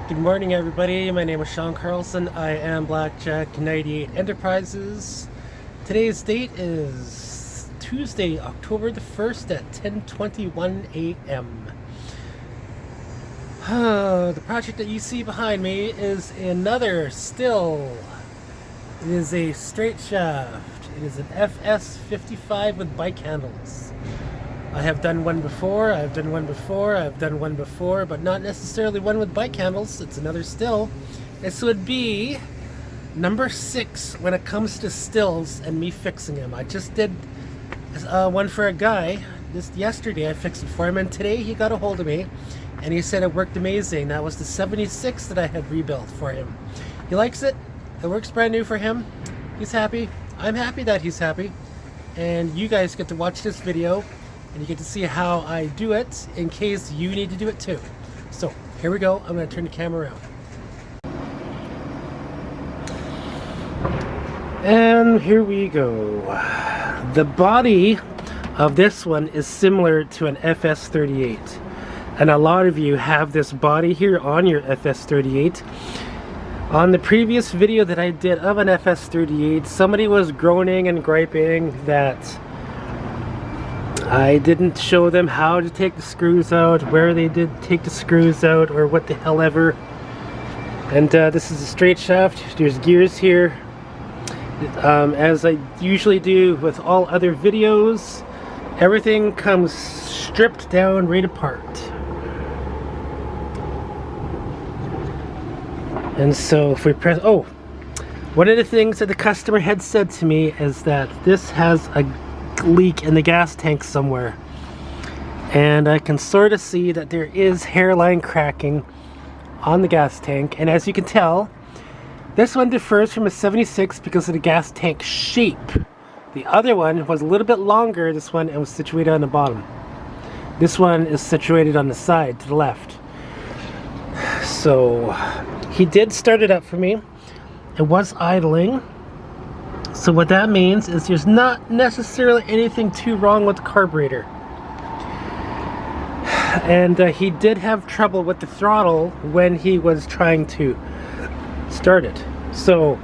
Good morning, everybody. My name is Sean Carlson. I am Blackjack 98 Enterprises. Today's date is Tuesday, October the 1st at 10:21 a.m. The project that you see behind me is another Stihl. It is a straight shaft. It is an FS56 with bike handles. I have done one before, I've done one before, but not necessarily one with bike handles. It's another Stihl. This would be number 6 when it comes to Stihls and me fixing them. I just did one for a guy. Yesterday I fixed it for him, and today he got a hold of me and he said it worked amazing. That was the 76 that I had rebuilt for him. He likes it. It works brand new for him. He's happy. I'm happy that he's happy. And you guys get to watch this video and you get to see how I do it in case you need to do it too. So here we go. I'm going to turn the camera around. And here we go. The body of this one is similar to an FS38. And a lot of you have this body here on your FS38. On the previous video that I did of an FS38, somebody was groaning and griping that I didn't show them how to take the screws out, where they did take the screws out, or what the hell ever. And this is a straight shaft. There's gears here. As I usually do with all other videos, everything comes stripped down right apart. And so if we press, one of the things that the customer had said to me is that this has a leak in the gas tank somewhere, and I can sort of see that there is hairline cracking on the gas tank. And as you can tell, this one differs from a 76 because of the gas tank shape. The other one was a little bit longer, this one, and was situated on the bottom. This one is situated on the side to the left. So he did start it up for me. It was idling. So what that means is there's not necessarily anything too wrong with the carburetor. And he did have trouble with the throttle when he was trying to start it. So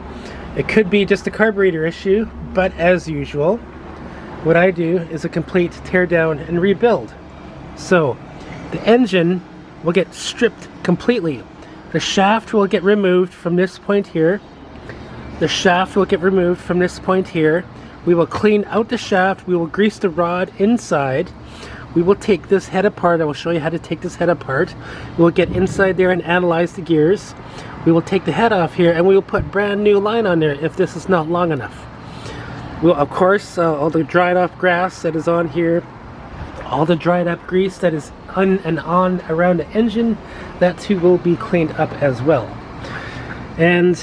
it could be just a carburetor issue, but as usual, what I do is a complete tear down and rebuild. So the engine will get stripped completely. The shaft will get removed from this point here. The shaft will get removed from this point here. We will clean out the shaft. We will grease the rod inside. We will take this head apart. I will show you how to take this head apart. We will get inside there and analyze the gears. We will take the head off here and we will put brand new line on there if this is not long enough. We'll, of course, all the dried off grass that is on here, all the dried up grease that is on and on around the engine, that too will be cleaned up as well. And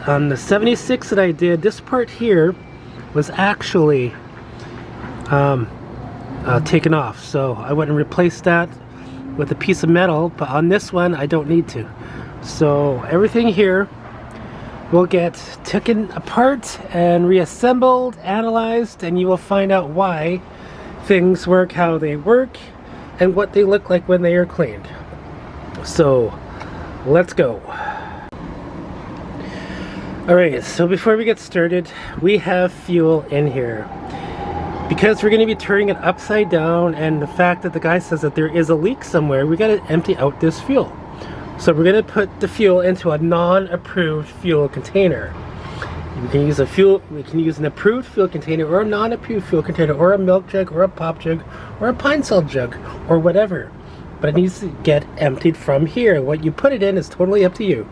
on the 76 that I did, this part here was actually taken off, so I wouldn't replace that with a piece of metal, but on this one I don't need to. So everything here will get taken apart and reassembled, analyzed, and you will find out why things work how they work and what they look like when they are cleaned. So let's go. Alright, so before we get started, we have fuel in here. Because we're going to be turning it upside down, and the fact that the guy says that there is a leak somewhere, we got to empty out this fuel. So we're going to put the fuel into a non-approved fuel container. We can use an approved fuel container, or a non-approved fuel container, or a milk jug, or a pop jug, or a pine salt jug, or whatever. But it needs to get emptied from here. What you put it in is totally up to you.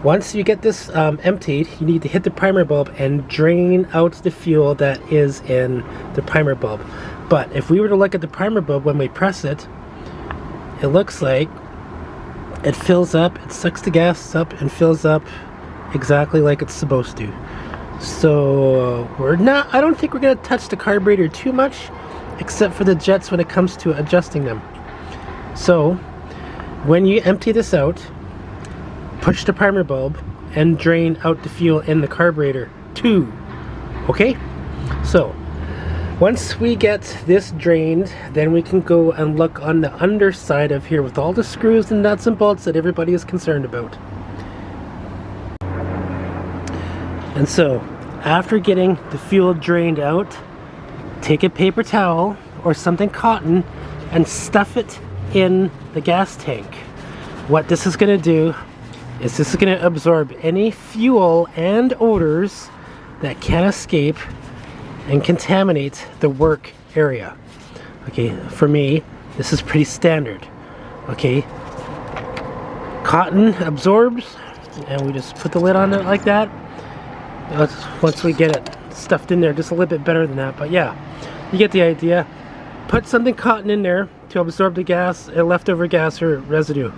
Once you get this emptied, you need to hit the primer bulb and drain out the fuel that is in the primer bulb. But if we were to look at the primer bulb when we press it, it looks like it fills up, it sucks the gas up and fills up exactly like it's supposed to. So I don't think we're going to touch the carburetor too much, except for the jets when it comes to adjusting them. So when you empty this out, push the primer bulb and drain out the fuel in the carburetor too. Okay? So Once we get this drained, then we can go and look on the underside of here with all the screws and nuts and bolts that everybody is concerned about. And so, after getting the fuel drained out, take a paper towel or something cotton and stuff it in the gas tank. What this is going to do is this is going to absorb any fuel and odors that can escape and contaminate the work area. Okay, for me, this is pretty standard. Okay, cotton absorbs, and we just put the lid on it like that. Once we get it stuffed in there, just a little bit better than that, but yeah, you get the idea. Put something cotton in there to absorb the gas, leftover gas or residue.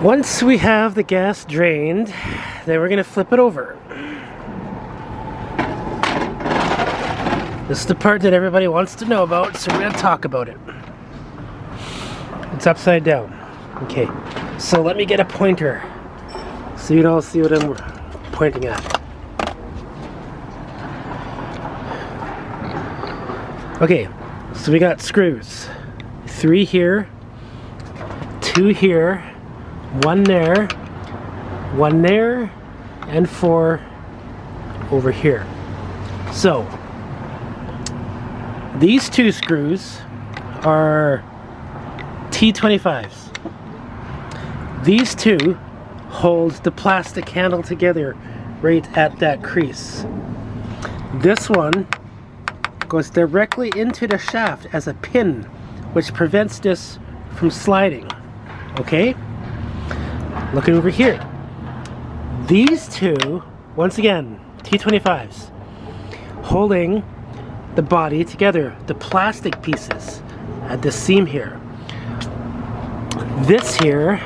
Once we have the gas drained, then we're going to flip it over. This is the part that everybody wants to know about, so we're going to talk about it. It's upside down. Okay, so let me get a pointer so you all see what I'm pointing at. Okay, so we got screws. 3 here, 2 here, 1 there, 1 there, and 4 over here. So, these 2 screws are T25s. These 2 hold the plastic handle together right at that crease. This one goes directly into the shaft as a pin, which prevents this from sliding. Okay? Looking over here. These 2, once again, T25s, holding the body together, the plastic pieces at this seam here. This here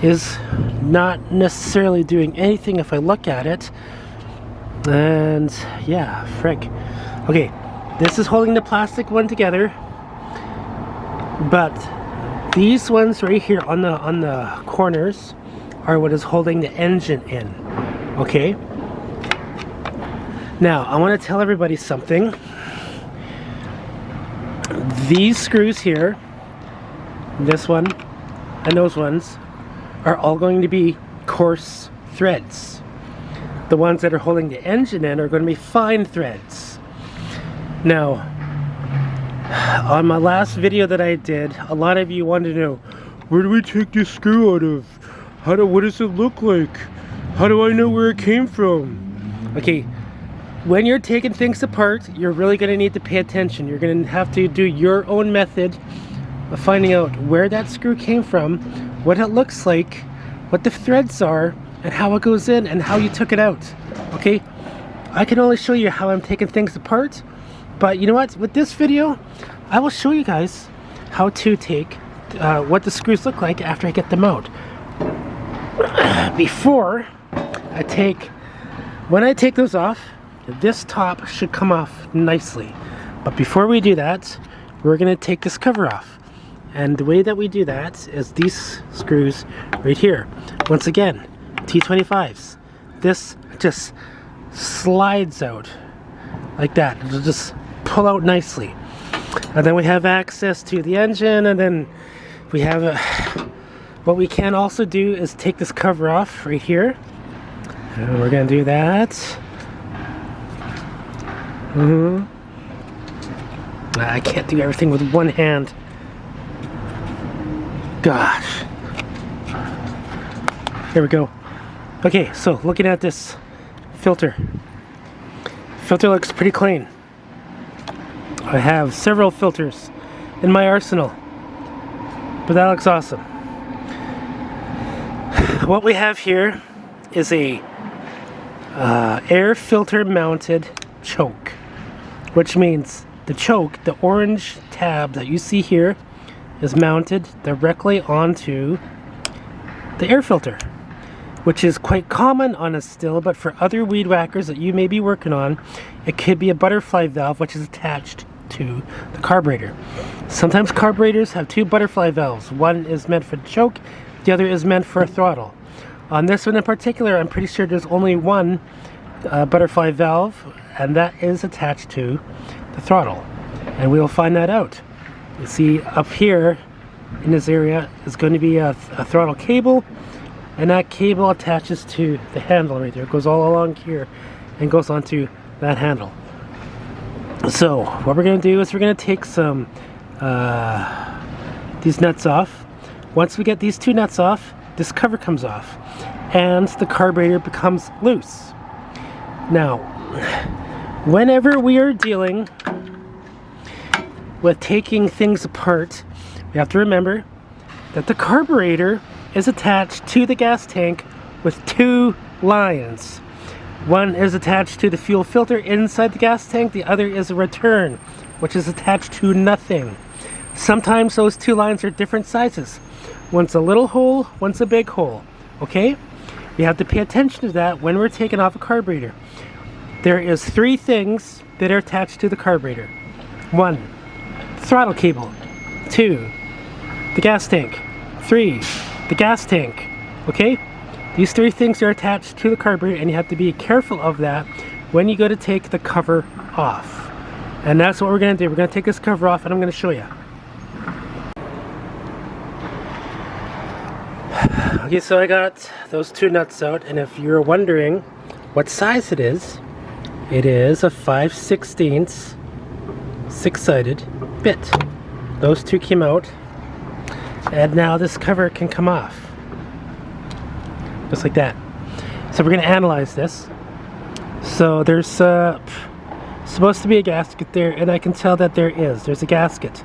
is not necessarily doing anything if I look at it. And yeah, frick. Okay, this is holding the plastic one together, but these ones right here on the corners are what is holding the engine in. Okay? Now, I want to tell everybody something. These screws here, this one, and those ones, are all going to be coarse threads. The ones that are holding the engine in are going to be fine threads. Now, on my last video that I did, a lot of you wanted to know, where do we take this screw out of? What does it look like? How do I know where it came from? Okay, when you're taking things apart, you're really going to need to pay attention. You're going to have to do your own method of finding out where that screw came from, what it looks like, what the threads are, and how it goes in, and how you took it out. Okay? I can only show you how I'm taking things apart, but you know what? With this video, I will show you guys how to take what the screws look like after I get them out. Before I take, when I take those off, this top should come off nicely. But before we do that, we're going to take this cover off. And the way that we do that is these screws right here. Once again, T25s. This just slides out like that. It'll just pull out nicely. And then we have access to the engine, and then we have what we can also do is take this cover off right here. And we're going to do that. I can't do everything with one hand. Gosh. Here we go. Okay, so looking at this filter. Filter looks pretty clean. I have several filters in my arsenal, but that looks awesome. What we have here is a air filter mounted choke, which means the choke, the orange tab that you see here, is mounted directly onto the air filter, which is quite common on a Stihl, but for other weed whackers that you may be working on, it could be a butterfly valve which is attached to the carburetor. Sometimes carburetors have 2 butterfly valves. One is meant for the choke, the other is meant for a throttle. On this one in particular, I'm pretty sure there's only one butterfly valve, and that is attached to the throttle, and we'll find that out. You see up here in this area is going to be a throttle cable, and that cable attaches to the handle right there. It goes all along here and goes onto that handle. So what we're going to do is we're going to take some these nuts off. Once we get these two nuts off, this cover comes off and the carburetor becomes loose. Now, whenever we are dealing with taking things apart, we have to remember that the carburetor is attached to the gas tank with two lines. One is attached to the fuel filter inside the gas tank, the other is a return, which is attached to nothing. Sometimes those two lines are different sizes. One's a little hole, one's a big hole, okay? We have to pay attention to that when we're taking off a carburetor. There is three things that are attached to the carburetor. One, throttle cable. Two, the gas tank. Three, the gas tank, okay? These three things are attached to the carburetor, and you have to be careful of that when you go to take the cover off. And that's what we're going to do. We're going to take this cover off, and I'm going to show you. Okay, so I got those two nuts out, and if you're wondering what size it is a 5/16 six-sided bit. Those two came out, and now this cover can come off. Just like that. So we're going to analyze this. So there's supposed to be a gasket there, and I can tell that there's a gasket.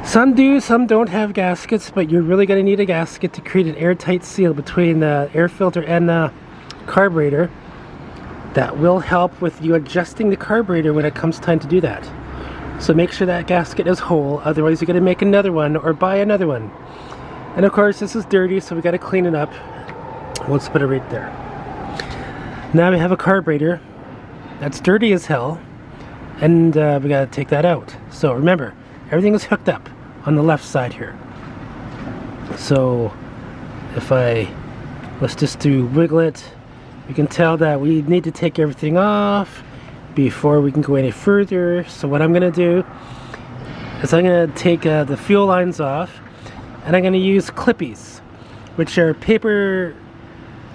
Some do, some don't have gaskets, but you're really going to need a gasket to create an airtight seal between the air filter and the carburetor. That will help with you adjusting the carburetor when it comes time to do that. So make sure that gasket is whole, otherwise you're going to make another one or buy another one. And of course this is dirty, so we got to clean it up. Let's put it right there. Now we have a carburetor that's dirty as hell, and we got to take that out. So remember, everything is hooked up on the left side here. So if I was just to wiggle it, you can tell that we need to take everything off before we can go any further. So what I'm going to do is I'm going to take the fuel lines off, and I'm going to use clippies, which are paper,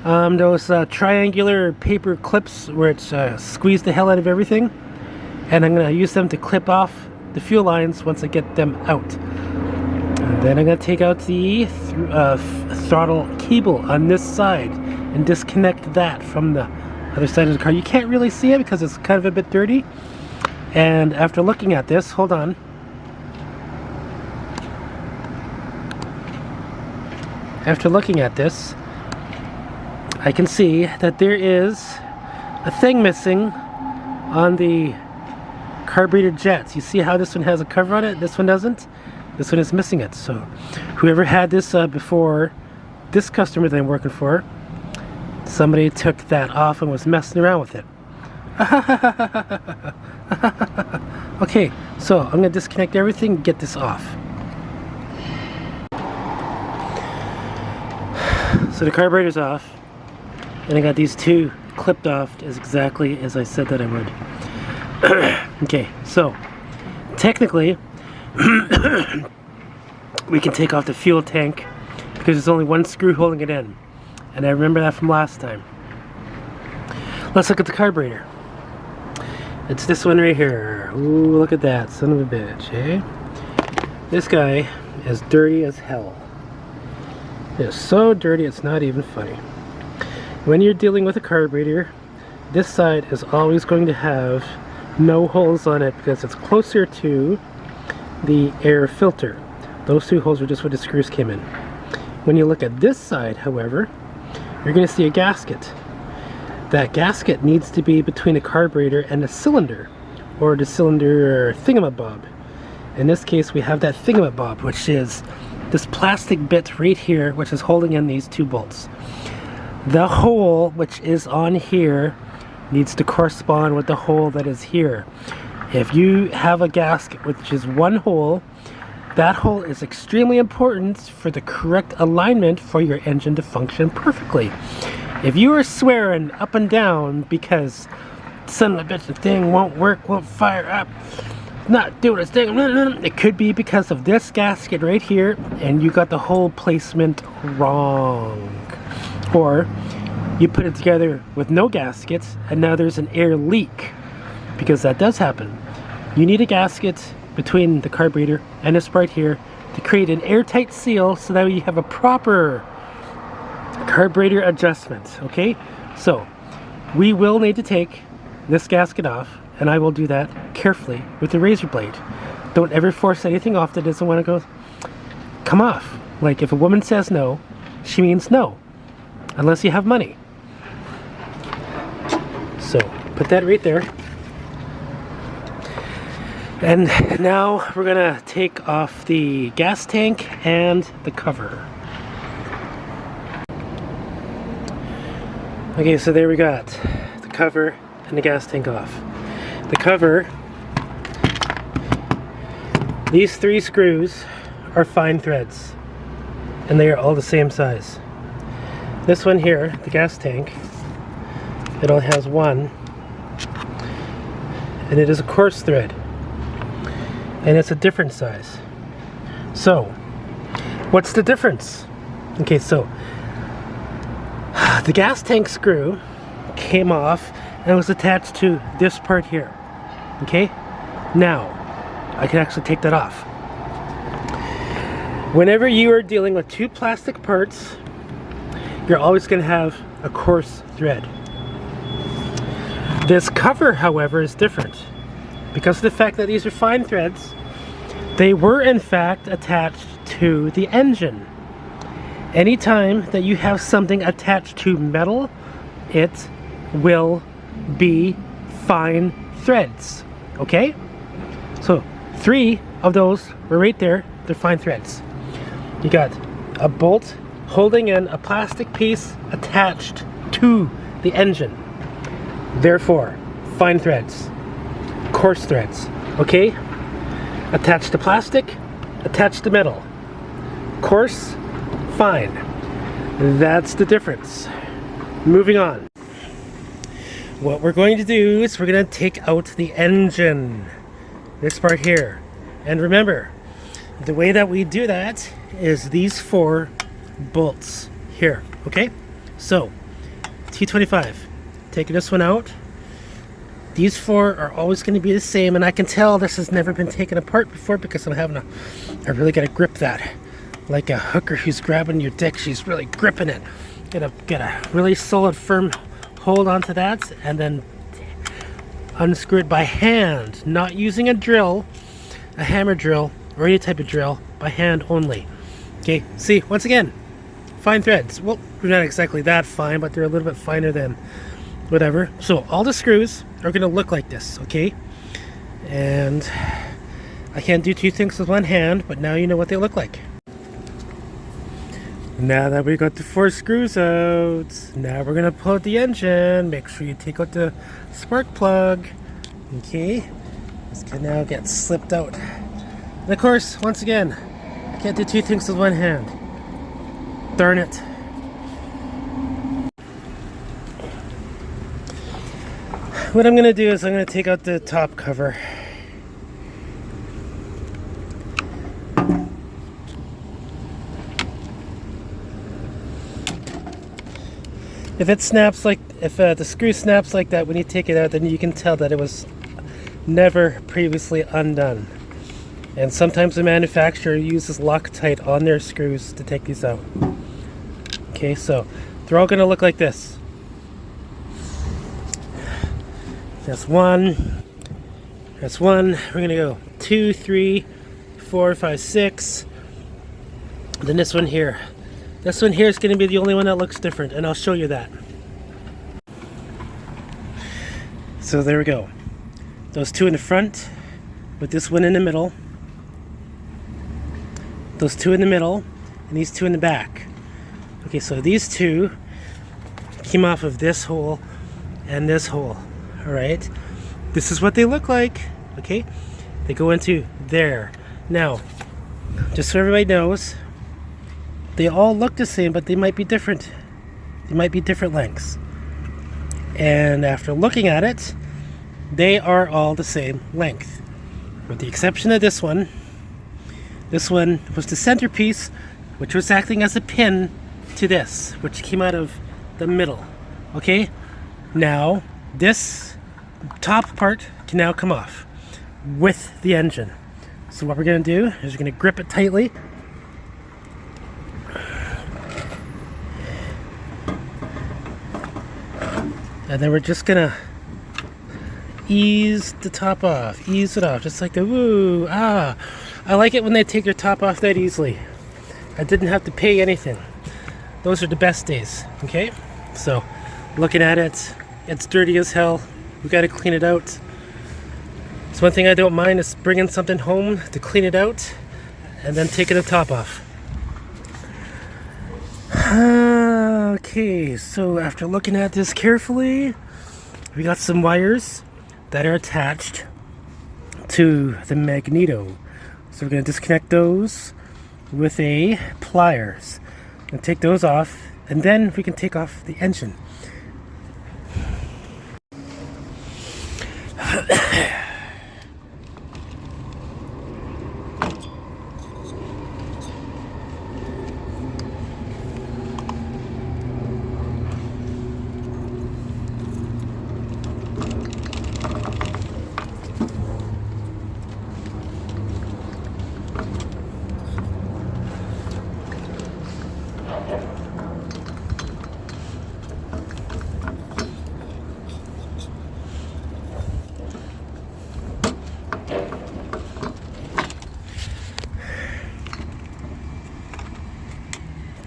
those triangular paper clips where it's squeeze the hell out of everything, and I'm going to use them to clip off the fuel lines once I get them out. And then I'm going to take out the throttle cable on this side and disconnect that from the other side of the car. You can't really see it because it's kind of a bit dirty. And after looking at this, hold on. After looking at this, I can see that there is a thing missing on the carburetor jets. You see how this one has a cover on it? This one doesn't? This one is missing it. So whoever had this before, this customer that I'm working for, somebody took that off and was messing around with it. Okay, so I'm going to disconnect everything and get this off. So the carburetor's off, and I got these two clipped off as exactly as I said that I would. Okay, so technically we can take off the fuel tank because there's only one screw holding it in, and I remember that from last time. Let's look at the carburetor. It's this one right here. Ooh, look at that son of a bitch, eh? This guy is dirty as hell. It's so dirty it's not even funny. When you're dealing with a carburetor, this side is always going to have no holes on it because it's closer to the air filter. Those two holes are just where the screws came in. When you look at this side, however, you're going to see a gasket. That gasket needs to be between the carburetor and the cylinder, or the cylinder thingamabob. In this case, we have that thingamabob, which is this plastic bit right here, which is holding in these two bolts. The hole which is on here needs to correspond with the hole that is here. If you have a gasket which is one hole, that hole is extremely important for the correct alignment for your engine to function perfectly. If you are swearing up and down because son of a bitch, the thing won't work, won't fire up, not doing its thing, it could be because of this gasket right here and you got the whole placement wrong. Or you put it together with no gaskets and now there's an air leak, because that does happen. You need a gasket between the carburetor and this part here to create an airtight seal so that you have a proper carburetor adjustment. Okay, so we will need to take this gasket off, and I will do that carefully with the razor blade. Don't ever force anything off that doesn't want to go come off. Like if a woman says no, she means no, unless you have money. So put that right there. And now we're gonna take off the gas tank and the cover. Okay, so there we got the cover and the gas tank off. The cover, these 3 screws are fine threads and they are all the same size. This one here, the gas tank, it only has 1 and it is a coarse thread and it's a different size. So what's the difference? Okay, so the gas tank screw came off and was attached to this part here. Okay, now I can actually take that off. Whenever you are dealing with 2 plastic parts, you're always going to have a coarse thread. This cover, however, is different. Because of the fact that these are fine threads, they were in fact attached to the engine. Anytime that you have something attached to metal, it will be fine threads. Okay? So 3 of those were right there. They're fine threads. You got a bolt holding in a plastic piece attached to the engine. Therefore, fine threads, coarse threads. Okay? Attached to plastic, attached to metal. Coarse, fine. That's the difference. Moving on. What we're going to do is we're going to take out the engine. This part here. And remember, the way that we do that is these 4 bolts here. Okay? So, T25. Taking this one out. These 4 are always going to be the same, and I can tell this has never been taken apart before because I really got to grip that. Like a hooker who's grabbing your dick, she's really gripping it. Get a really solid, firm hold onto that, and then unscrew it by hand, not using a drill, a hammer drill, or any type of drill, by hand only. Okay, see, once again, fine threads. Well, they're not exactly that fine, but they're a little bit finer than whatever. So all the screws are going to look like this, okay? And I can't do 2 things with one hand, but now you know what they look like. Now that we got the 4 screws out, now we're going to pull out the engine. Make sure you take out the spark plug. Okay, this can now get slipped out. And of course, once again, I can't do 2 things with one hand. Darn it. What I'm going to do is I'm going to take out the top cover. If it snaps like, if the screw snaps like that when you take it out, then you can tell that it was never previously undone. And sometimes the manufacturer uses Loctite on their screws to take these out. Okay, so they're all going to look like this. That's 1. That's 1. We're going to go 2, 3, 4, 5, 6. Then this one here. This one here is going to be the only one that looks different, and I'll show you that. So there we go. Those 2 in the front, with this one in the middle. Those 2 in the middle, and these 2 in the back. Okay, so these 2 came off of this hole and this hole. Alright, this is what they look like. Okay, they go into there. Now, just so everybody knows, they all look the same, but they might be different. They might be different lengths. And after looking at it, they are all the same length, with the exception of this one. This one was the centerpiece, which was acting as a pin to this, which came out of the middle. Okay, now this top part can now come off with the engine. So what we're going to do is we're going to grip it tightly. And then we're just going to ease the top off, ease it off, just like the woo, ah. I like it when they take your top off that easily. I didn't have to pay anything. Those are the best days, okay? So, looking at it, it's dirty as hell. We got to clean it out. So one thing I don't mind is bringing something home to clean it out and then taking the top off. Okay, so after looking at this carefully, we got some wires that are attached to the magneto. So we're going to disconnect those with a pliers and take those off, and then we can take off the engine.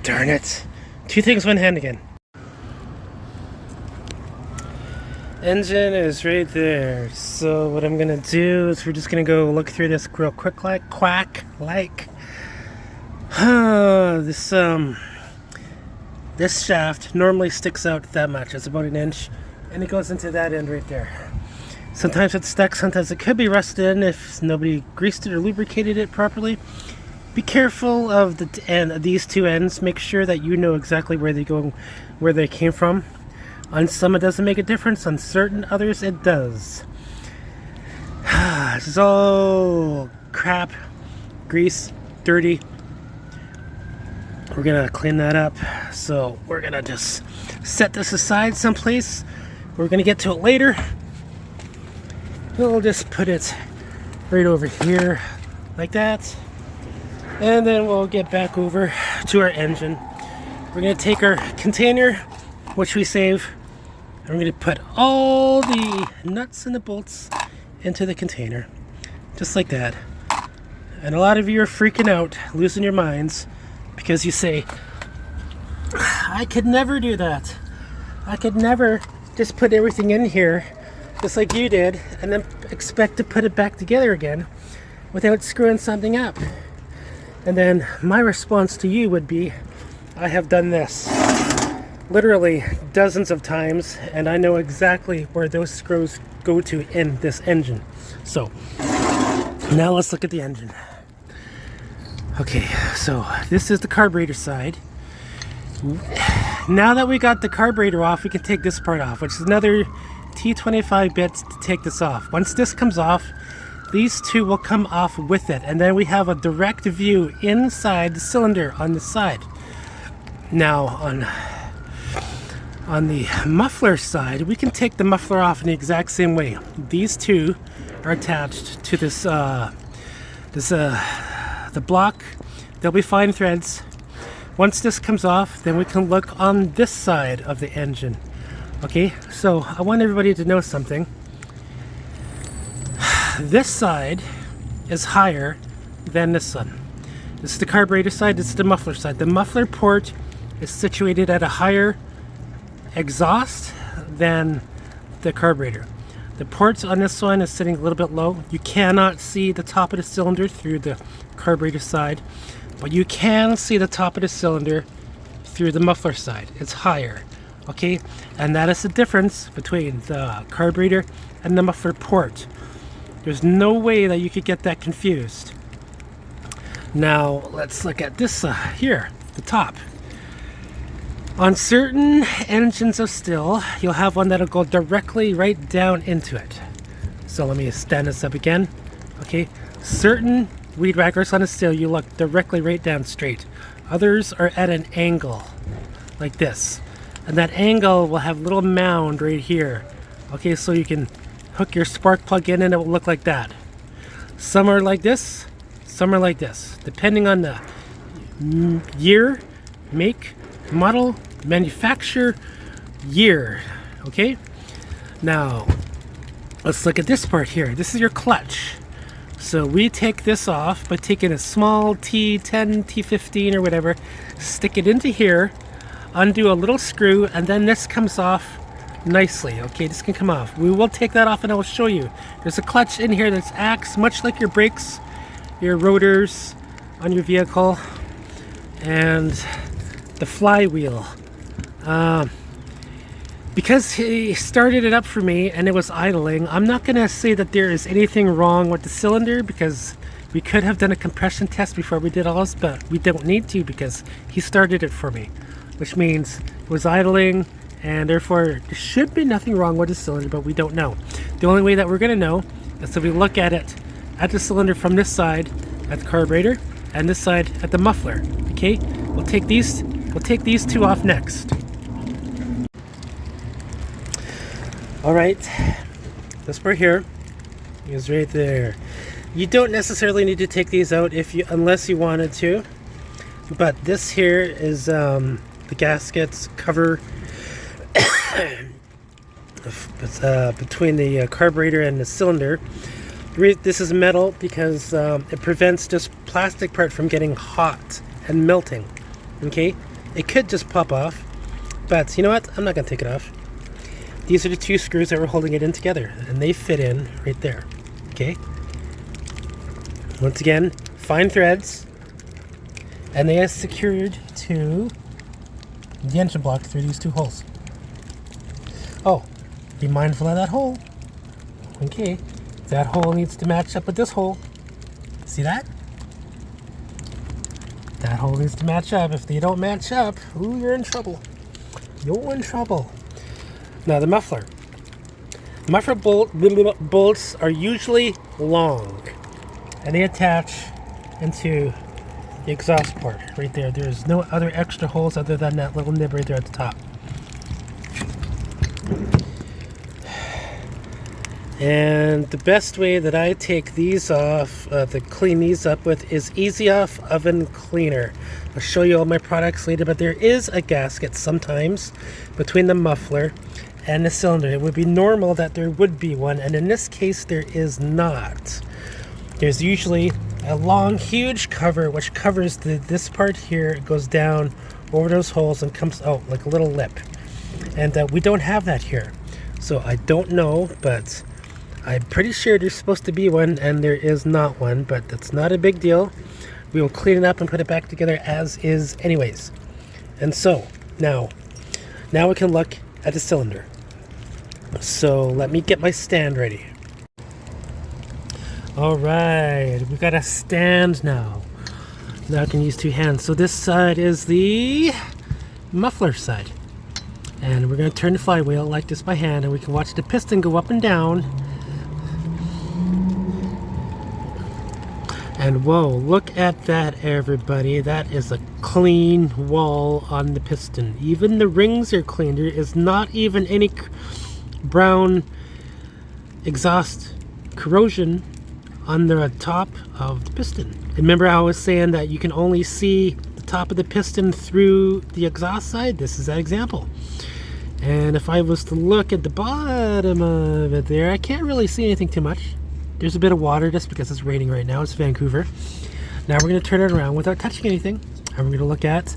Darn it. Two things, one hand again. Engine is right there. So what I'm going to do is we're just going to go look through this real quick like quack like. This shaft normally sticks out that much. It's about 1 inch. And it goes into that end right there. Sometimes it's stuck, sometimes it could be rusted in if nobody greased it or lubricated it properly. Be careful of these two ends. Make sure that you know exactly where they go, where they came from. On some it doesn't make a difference. On certain others it does. This is all crap, grease, dirty. We're gonna clean that up. So we're gonna just set this aside someplace. We're gonna get to it later. We'll just put it right over here like that. And then we'll get back over to our engine. We're going to take our container, which we save, and we're going to put all the nuts and the bolts into the container. Just like that. And a lot of you are freaking out, losing your minds, because you say, I could never do that. I could never just put everything in here, just like you did, and then expect to put it back together again without screwing something up. And then my response to you would be, I have done this literally dozens of times, and I know exactly where those screws go to in this engine. So now let's look at the engine. Okay, so this is the carburetor side. Now that we got the carburetor off, we can take this part off, which is another T25 bits to take this off. Once this comes off, these two will come off with it, and then we have a direct view inside the cylinder on the side. Now on the muffler side, we can take the muffler off in the exact same way. These two are attached to this the block. They'll be fine threads. Once this comes off, then we can look on this side of the engine. Okay, so I want everybody to know something. This side is higher than this one. This is the carburetor side, this is the muffler side. The muffler port is situated at a higher exhaust than the carburetor. The ports on this one is sitting a little bit low. You cannot see the top of the cylinder through the carburetor side, but you can see the top of the cylinder through the muffler side. It's higher, okay? And that is the difference between the carburetor and the muffler port. There's no way that you could get that confused. Now let's look at this here, the top. On certain engines of Stihl, you'll have one that'll go directly right down into it. So let me stand this up again. Okay, certain weed whackers on a Stihl, you look directly right down straight. Others are at an angle, like this. And that angle will have a little mound right here. Okay, so you can hook your spark plug in and it will look like that. Some are like this, some are like this, depending on the year, make, model, manufacture, year. Okay, now let's look at this part here. This is your clutch. So we take this off by taking a small T10, T15 or whatever, stick it into here, undo a little screw, and then this comes off nicely. Okay, this can come off. We will take that off and I will show you. There's a clutch in here that acts much like your brakes, your rotors on your vehicle, and the flywheel. Because he started it up for me and it was idling, I'm not going to say that there is anything wrong with the cylinder, because we could have done a compression test before we did all this, but we don't need to because he started it for me, which means it was idling, and therefore there should be nothing wrong with the cylinder, but we don't know. The only way that we're going to know is if we look at it at the cylinder from this side at the carburetor and this side at the muffler. Okay, we'll take these two off next. All right, this part here is right there. You don't necessarily need to take these out unless you wanted to, but this here is the gaskets cover between the carburetor and the cylinder. This is metal because it prevents this plastic part from getting hot and melting. Okay, it could just pop off, but you know what, I'm not gonna take it off. These are the two screws that were holding it in together, and they fit in right there. Okay, once again, fine threads, and they are secured to the engine block through these two holes. Oh, be mindful of that hole. Okay, that hole needs to match up with this hole. See that? That hole needs to match up. If they don't match up, ooh, you're in trouble. You're in trouble. Now the muffler. Muffler bolts are usually long, and they attach into the exhaust port right there. There's no other extra holes other than that little nib right there at the top. And the best way that I take these off, to clean these up with, is Easy Off Oven Cleaner. I'll show you all my products later, but there is a gasket sometimes between the muffler and the cylinder. It would be normal that there would be one, and in this case there is not. There's usually a long, huge cover which covers this part here. It goes down over those holes and comes out like a little lip. And we don't have that here. So I don't know, but I'm pretty sure there's supposed to be one, and there is not one, but that's not a big deal. We will clean it up and put it back together as is anyways. And so, now we can look at the cylinder. So let me get my stand ready. Alright, we got a stand now. Now I can use two hands. So this side is the muffler side. And we're going to turn the flywheel like this by hand, and we can watch the piston go up and down. And whoa, look at that, everybody. That is a clean wall on the piston. Even the rings are clean. There is not even any brown exhaust corrosion on the top of the piston. Remember how I was saying that you can only see the top of the piston through the exhaust side? This is that example. And if I was to look at the bottom of it there, I can't really see anything too much. There's a bit of water just because it's raining right now. It's Vancouver. Now we're going to turn it around without touching anything, and we're going to look at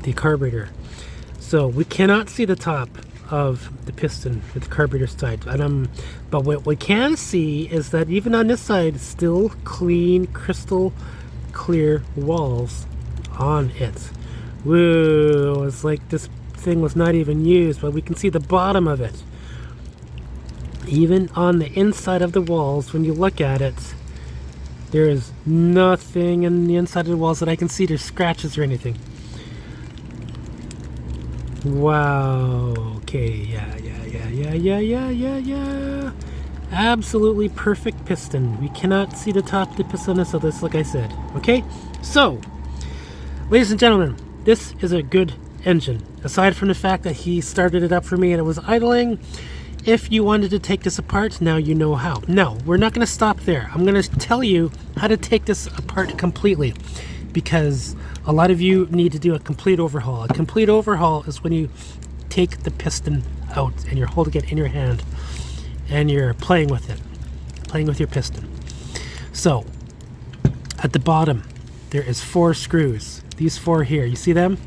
the carburetor. So we cannot see the top of the piston with the carburetor side, but what we can see is that even on this side, it's still clean, crystal clear walls on it. Whoa, it's like this thing was not even used, but we can see the bottom of it. Even on the inside of the walls, when you look at it, there is nothing in the inside of the walls that I can see. There's scratches or anything. Wow. Okay. Yeah. Absolutely perfect piston. We cannot see the top of the piston of this, like I said. Okay. So, ladies and gentlemen, this is a good engine. Aside from the fact that he started it up for me and it was idling, if you wanted to take this apart, now you know how. No, we're not going to stop there. I'm going to tell you how to take this apart completely, because a lot of you need to do a complete overhaul. A complete overhaul is when you take the piston out and you're holding it in your hand and you're playing with it, playing with your piston. So, at the bottom, there is 4 screws. These 4 here, you see them?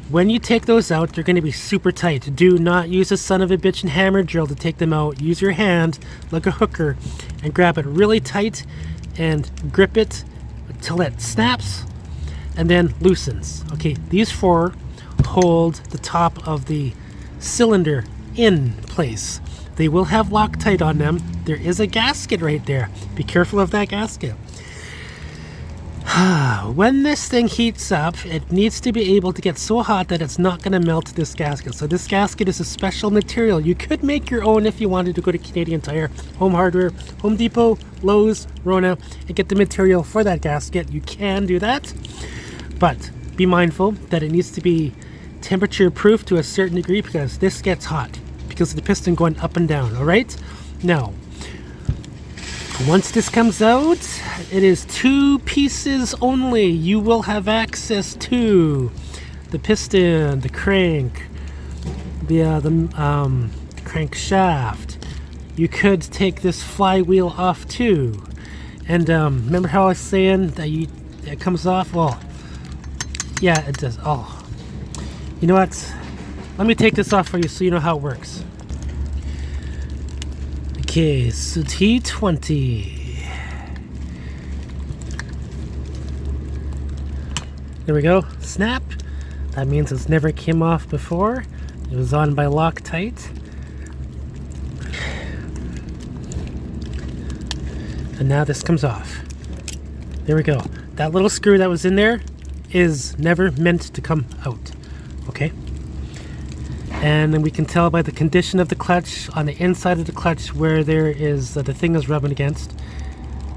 When you take those out, they're going to be super tight. Do not use a son of a bitch and hammer drill to take them out. Use your hand like a hooker and grab it really tight and grip it until it snaps and then loosens. Okay, these 4 hold the top of the cylinder in place. They will have Loctite on them. There is a gasket right there. Be careful of that gasket. When this thing heats up, it needs to be able to get so hot that it's not going to melt this gasket. So this gasket is a special material. You could make your own if you wanted to go to Canadian Tire, Home Hardware, Home Depot, Lowe's, Rona, and get the material for that gasket. You can do that, but be mindful that it needs to be temperature proof to a certain degree, because this gets hot because of the piston going up and down. All right, now once this comes out, it is 2 pieces only. You will have access to the piston, the crank, the crankshaft. You could take this flywheel off too. And remember how I was saying that it comes off? Well, yeah, it does. Oh, you know what? Let me take this off for you so you know how it works. Okay, so T20. There we go. Snap. That means it's never came off before. It was on by Loctite. And now this comes off. There we go. That little screw that was in there is never meant to come out. Okay? And then we can tell by the condition of the clutch on the inside of the clutch where there is the thing is rubbing against.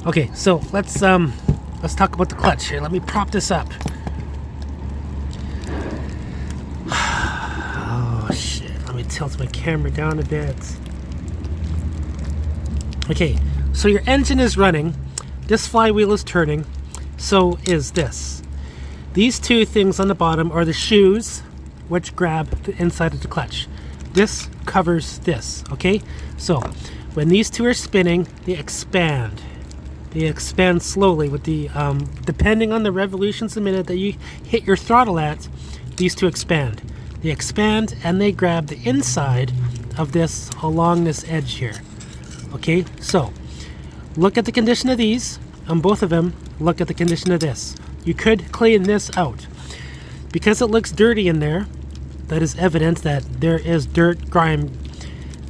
Okay, so let's talk about the clutch here. Let me prop this up. Oh shit! Let me tilt my camera down a bit. Okay, so your engine is running. This flywheel is turning. So is this. These 2 things on the bottom are the shoes, which grab the inside of the clutch. This covers this, okay? So when these 2 are spinning, they expand. They expand slowly with the, depending on the revolutions a minute that you hit your throttle at, these 2 expand. They expand and they grab the inside of this along this edge here. Okay, so look at the condition of these on both of them. Look at the condition of this. You could clean this out. Because it looks dirty in there, that is evidence that there is dirt, grime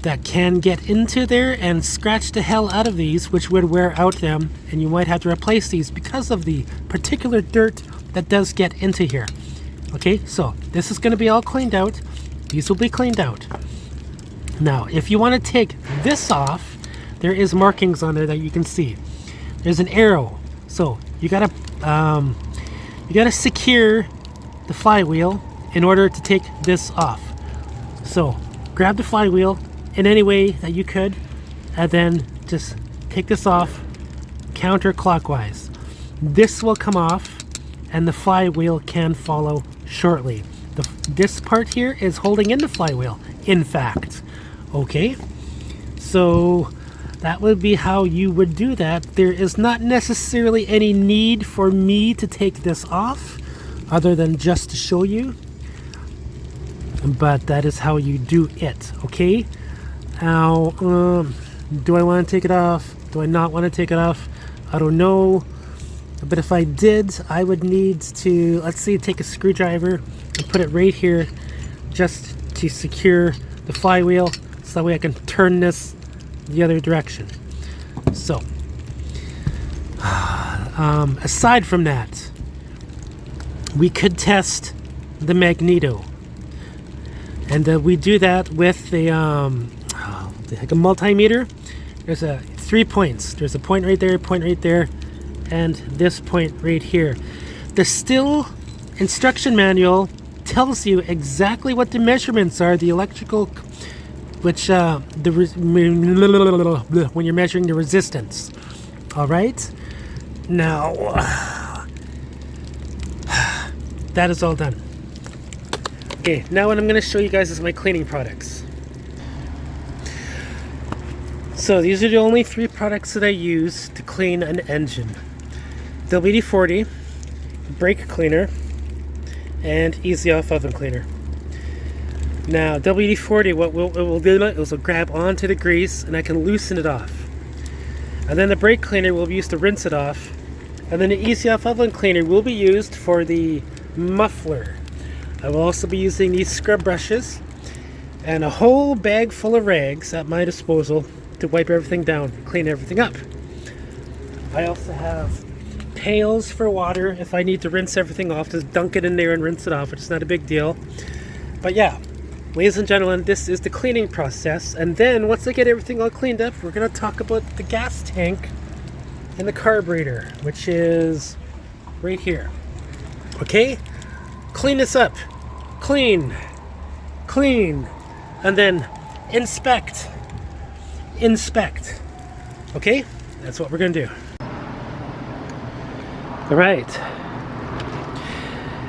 that can get into there and scratch the hell out of these, which would wear out them, and you might have to replace these because of the particular dirt that does get into here. Okay, so this is going to be all cleaned out. These will be cleaned out. Now, if you want to take this off, there is markings on there that you can see. There's an arrow, so you gotta secure the flywheel in order to take this off. So grab the flywheel in any way that you could, and then just take this off counterclockwise. This will come off and the flywheel can follow shortly. This part here is holding in the flywheel, in fact. Okay, so that would be how you would do that. There is not necessarily any need for me to take this off other than just to show you, but that is how you do it. Okay, now do I want to take it off? Do I not want to take it off? I don't know, but if I did, I would need to, let's say, take a screwdriver and put it right here just to secure the flywheel, so that way I can turn this the other direction. So aside from that, we could test the magneto. And we do that with like a multimeter. There's 3 points. There's a point right there, and this point right here. The Stihl instruction manual tells you exactly what the measurements are, the electrical, which when you're measuring the resistance. All right. Now that is all done. Okay, now what I'm going to show you guys is my cleaning products. So these are the only 3 products that I use to clean an engine. WD-40, brake cleaner, and easy off oven cleaner. Now WD-40, what it will do is it'll grab onto the grease and I can loosen it off. And then the brake cleaner will be used to rinse it off. And then the easy off oven cleaner will be used for the muffler. I will also be using these scrub brushes and a whole bag full of rags at my disposal to wipe everything down, clean everything up. I also have pails for water if I need to rinse everything off. Just dunk it in there and rinse it off. It's not a big deal. But yeah, ladies and gentlemen, this is the cleaning process. And then once I get everything all cleaned up, we're going to talk about the gas tank and the carburetor, which is right here. Okay? Clean this up. Clean, and then inspect. Okay? That's what we're going to do. All right.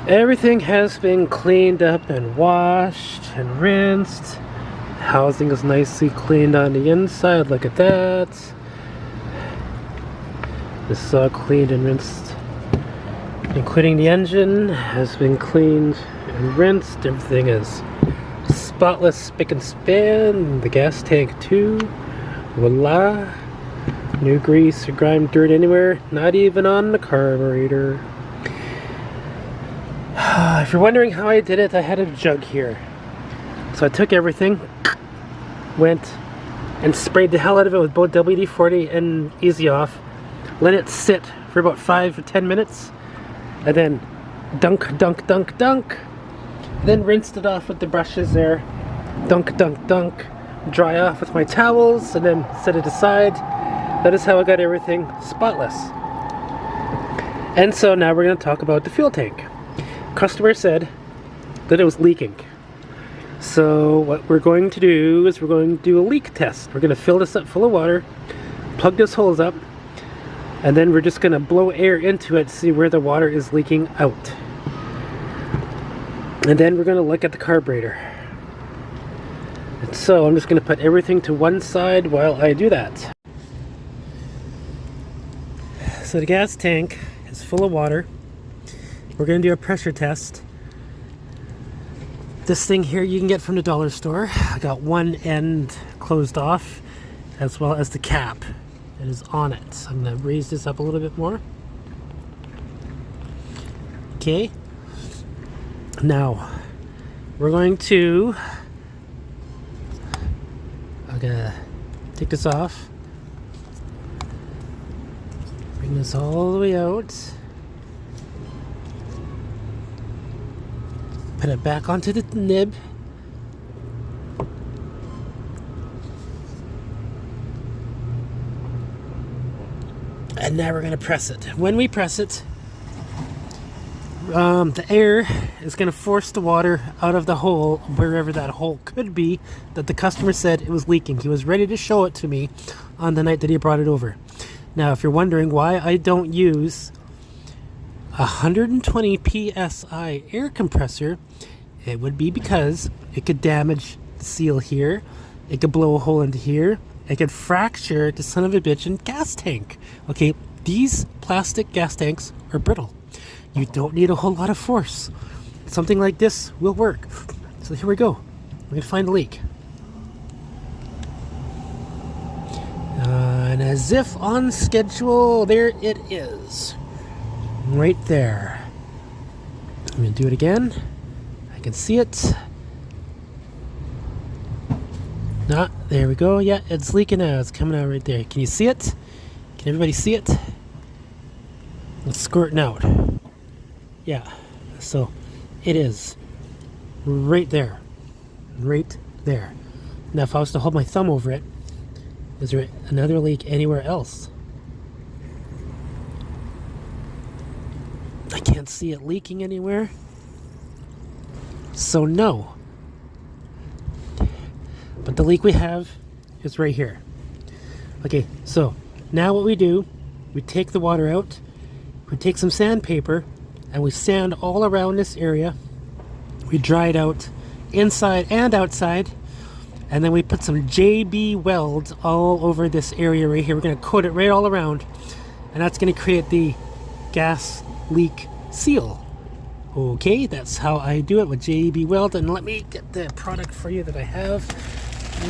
Everything has been cleaned up and washed and rinsed. Housing is nicely cleaned on the inside. Look at that. This is all cleaned and rinsed. Including the engine has been cleaned and rinsed. Everything is spotless, spick and span. The gas tank too. Voila. No grease or grime, dirt anywhere. Not even on the carburetor. If you're wondering how I did it, I had a jug here. So I took everything, went and sprayed the hell out of it with both WD-40 and Easy Off. Let it sit for about 5 or 10 minutes. And then dunk. Then rinsed it off with the brushes there. Dunk. Dry off with my towels and then set it aside. That is how I got everything spotless. And so now we're going to talk about the fuel tank. Customer said that it was leaking. So what we're going to do is we're going to do a leak test. We're going to fill this up full of water, plug this hose up, and then we're just going to blow air into it to see where the water is leaking out. And then we're going to look at the carburetor. And so I'm just going to put everything to one side while I do that. So the gas tank is full of water. We're going to do a pressure test. This thing here you can get from the dollar store. I got one end closed off as well as the cap that is on it. So I'm going to raise this up a little bit more. Okay. Now we're going to take this off. Bring this all the way out. Put it back onto the nib. And now we're going to press it. When we press it, the air is going to force the water out of the hole, wherever that hole could be, that the customer said it was leaking. He was ready to show it to me on the night that he brought it over. Now, if you're wondering why I don't use 120 psi air compressor, it would be because it could damage the seal here, it could blow a hole into here, it could fracture the son of a bitchin' gas tank. Okay, these plastic gas tanks are brittle. You don't need a whole lot of force. Something like this will work. So here we go. We're going to find a leak. And as if on schedule, there it is. Right there. I'm going to do it again. I can see it. Ah, there we go. Yeah, it's leaking out. It's coming out right there. Can you see it? Can everybody see it? It's squirting out. Yeah, so it is right there. right there. Now if I was to hold my thumb over it, is there another leak anywhere else? I can't see it leaking anywhere. So no. But the leak we have is right here. Okay, so now what we do, we take the water out, we take some sandpaper, and we sand all around this area. We dry it out inside and outside, and then we put some JB welds all over this area right here. We're going to coat it right all around, and that's going to create the gas leak seal. Okay, that's how I do it with JB weld. And let me get the product for you that I have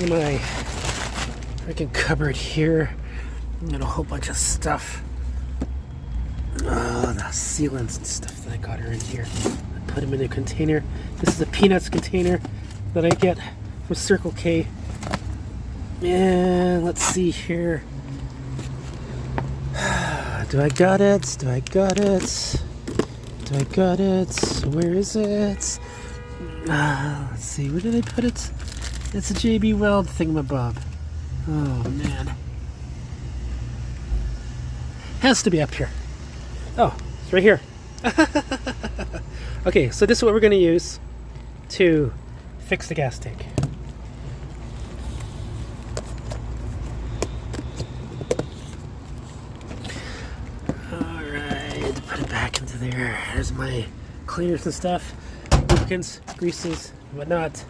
in my freaking cupboard here. I got a whole bunch of stuff. Oh, the sealants and stuff that I got her in here. I put them in a container. This is a peanuts container that I get from Circle K. And let's see here. Do I got it? Do I got it? Do I got it? Where is it? Let's see, where did I put it? It's a JB Weld thingamabob. Oh man. Has to be up here. Oh, it's right here. Okay, so this is what we're going to use to fix the gas tank. Alright, put it back into there. There's my cleaners and stuff, lubricants, greases, whatnot.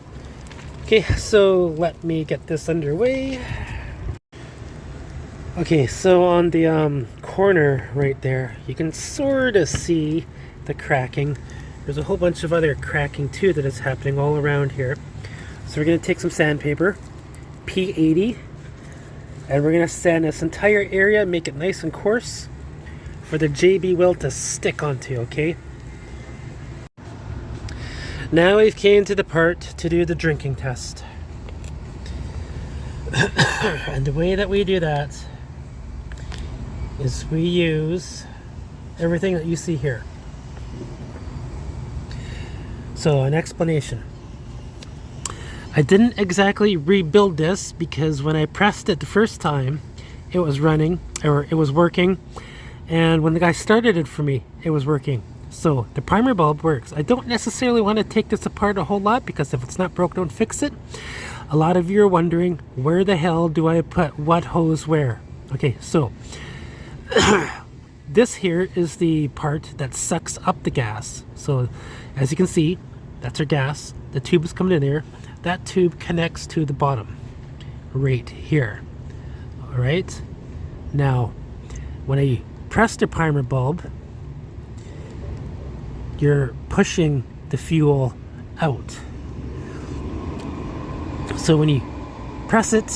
Okay, so let me get this underway. Okay, so on the corner right there, you can sort of see the cracking. There's a whole bunch of other cracking too that is happening all around here. So we're going to take some sandpaper, P80, and we're going to sand this entire area, make it nice and coarse for the JB weld to stick onto, okay? Now we've came to the part to do the drinking test. And the way that we do that is we use everything that you see here. So an explanation. I didn't exactly rebuild this because when I pressed it the first time, it was running, or it was working, and when the guy started it for me, it was working. So the primer bulb works. I don't necessarily want to take this apart a whole lot because if it's not broke, don't fix it. A lot of you are wondering, where the hell do I put what hose where? Okay, so this here is the part that sucks up the gas. So as you can see, that's our gas. The tube is coming in there. That tube connects to the bottom right here. All right. Now, when I press the primer bulb, you're pushing the fuel out. So when you press it,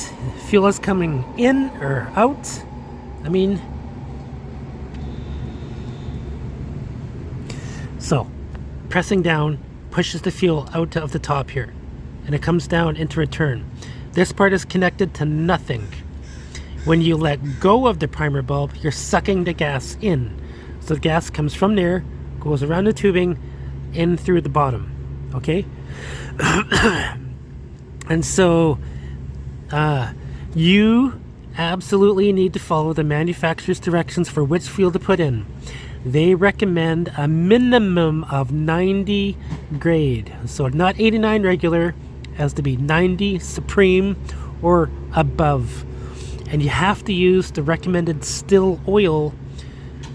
fuel is coming in or out. So pressing down pushes the fuel out of the top here, and it comes down into return. This part is connected to nothing. When you let go of the primer bulb, you're sucking the gas in. So the gas comes from there, goes around the tubing, in through the bottom. Okay? And so you absolutely need to follow the manufacturer's directions for which fuel to put in. They recommend a minimum of 90 grade. So not 89 regular, it has to be 90 supreme or above. And you have to use the recommended Stihl oil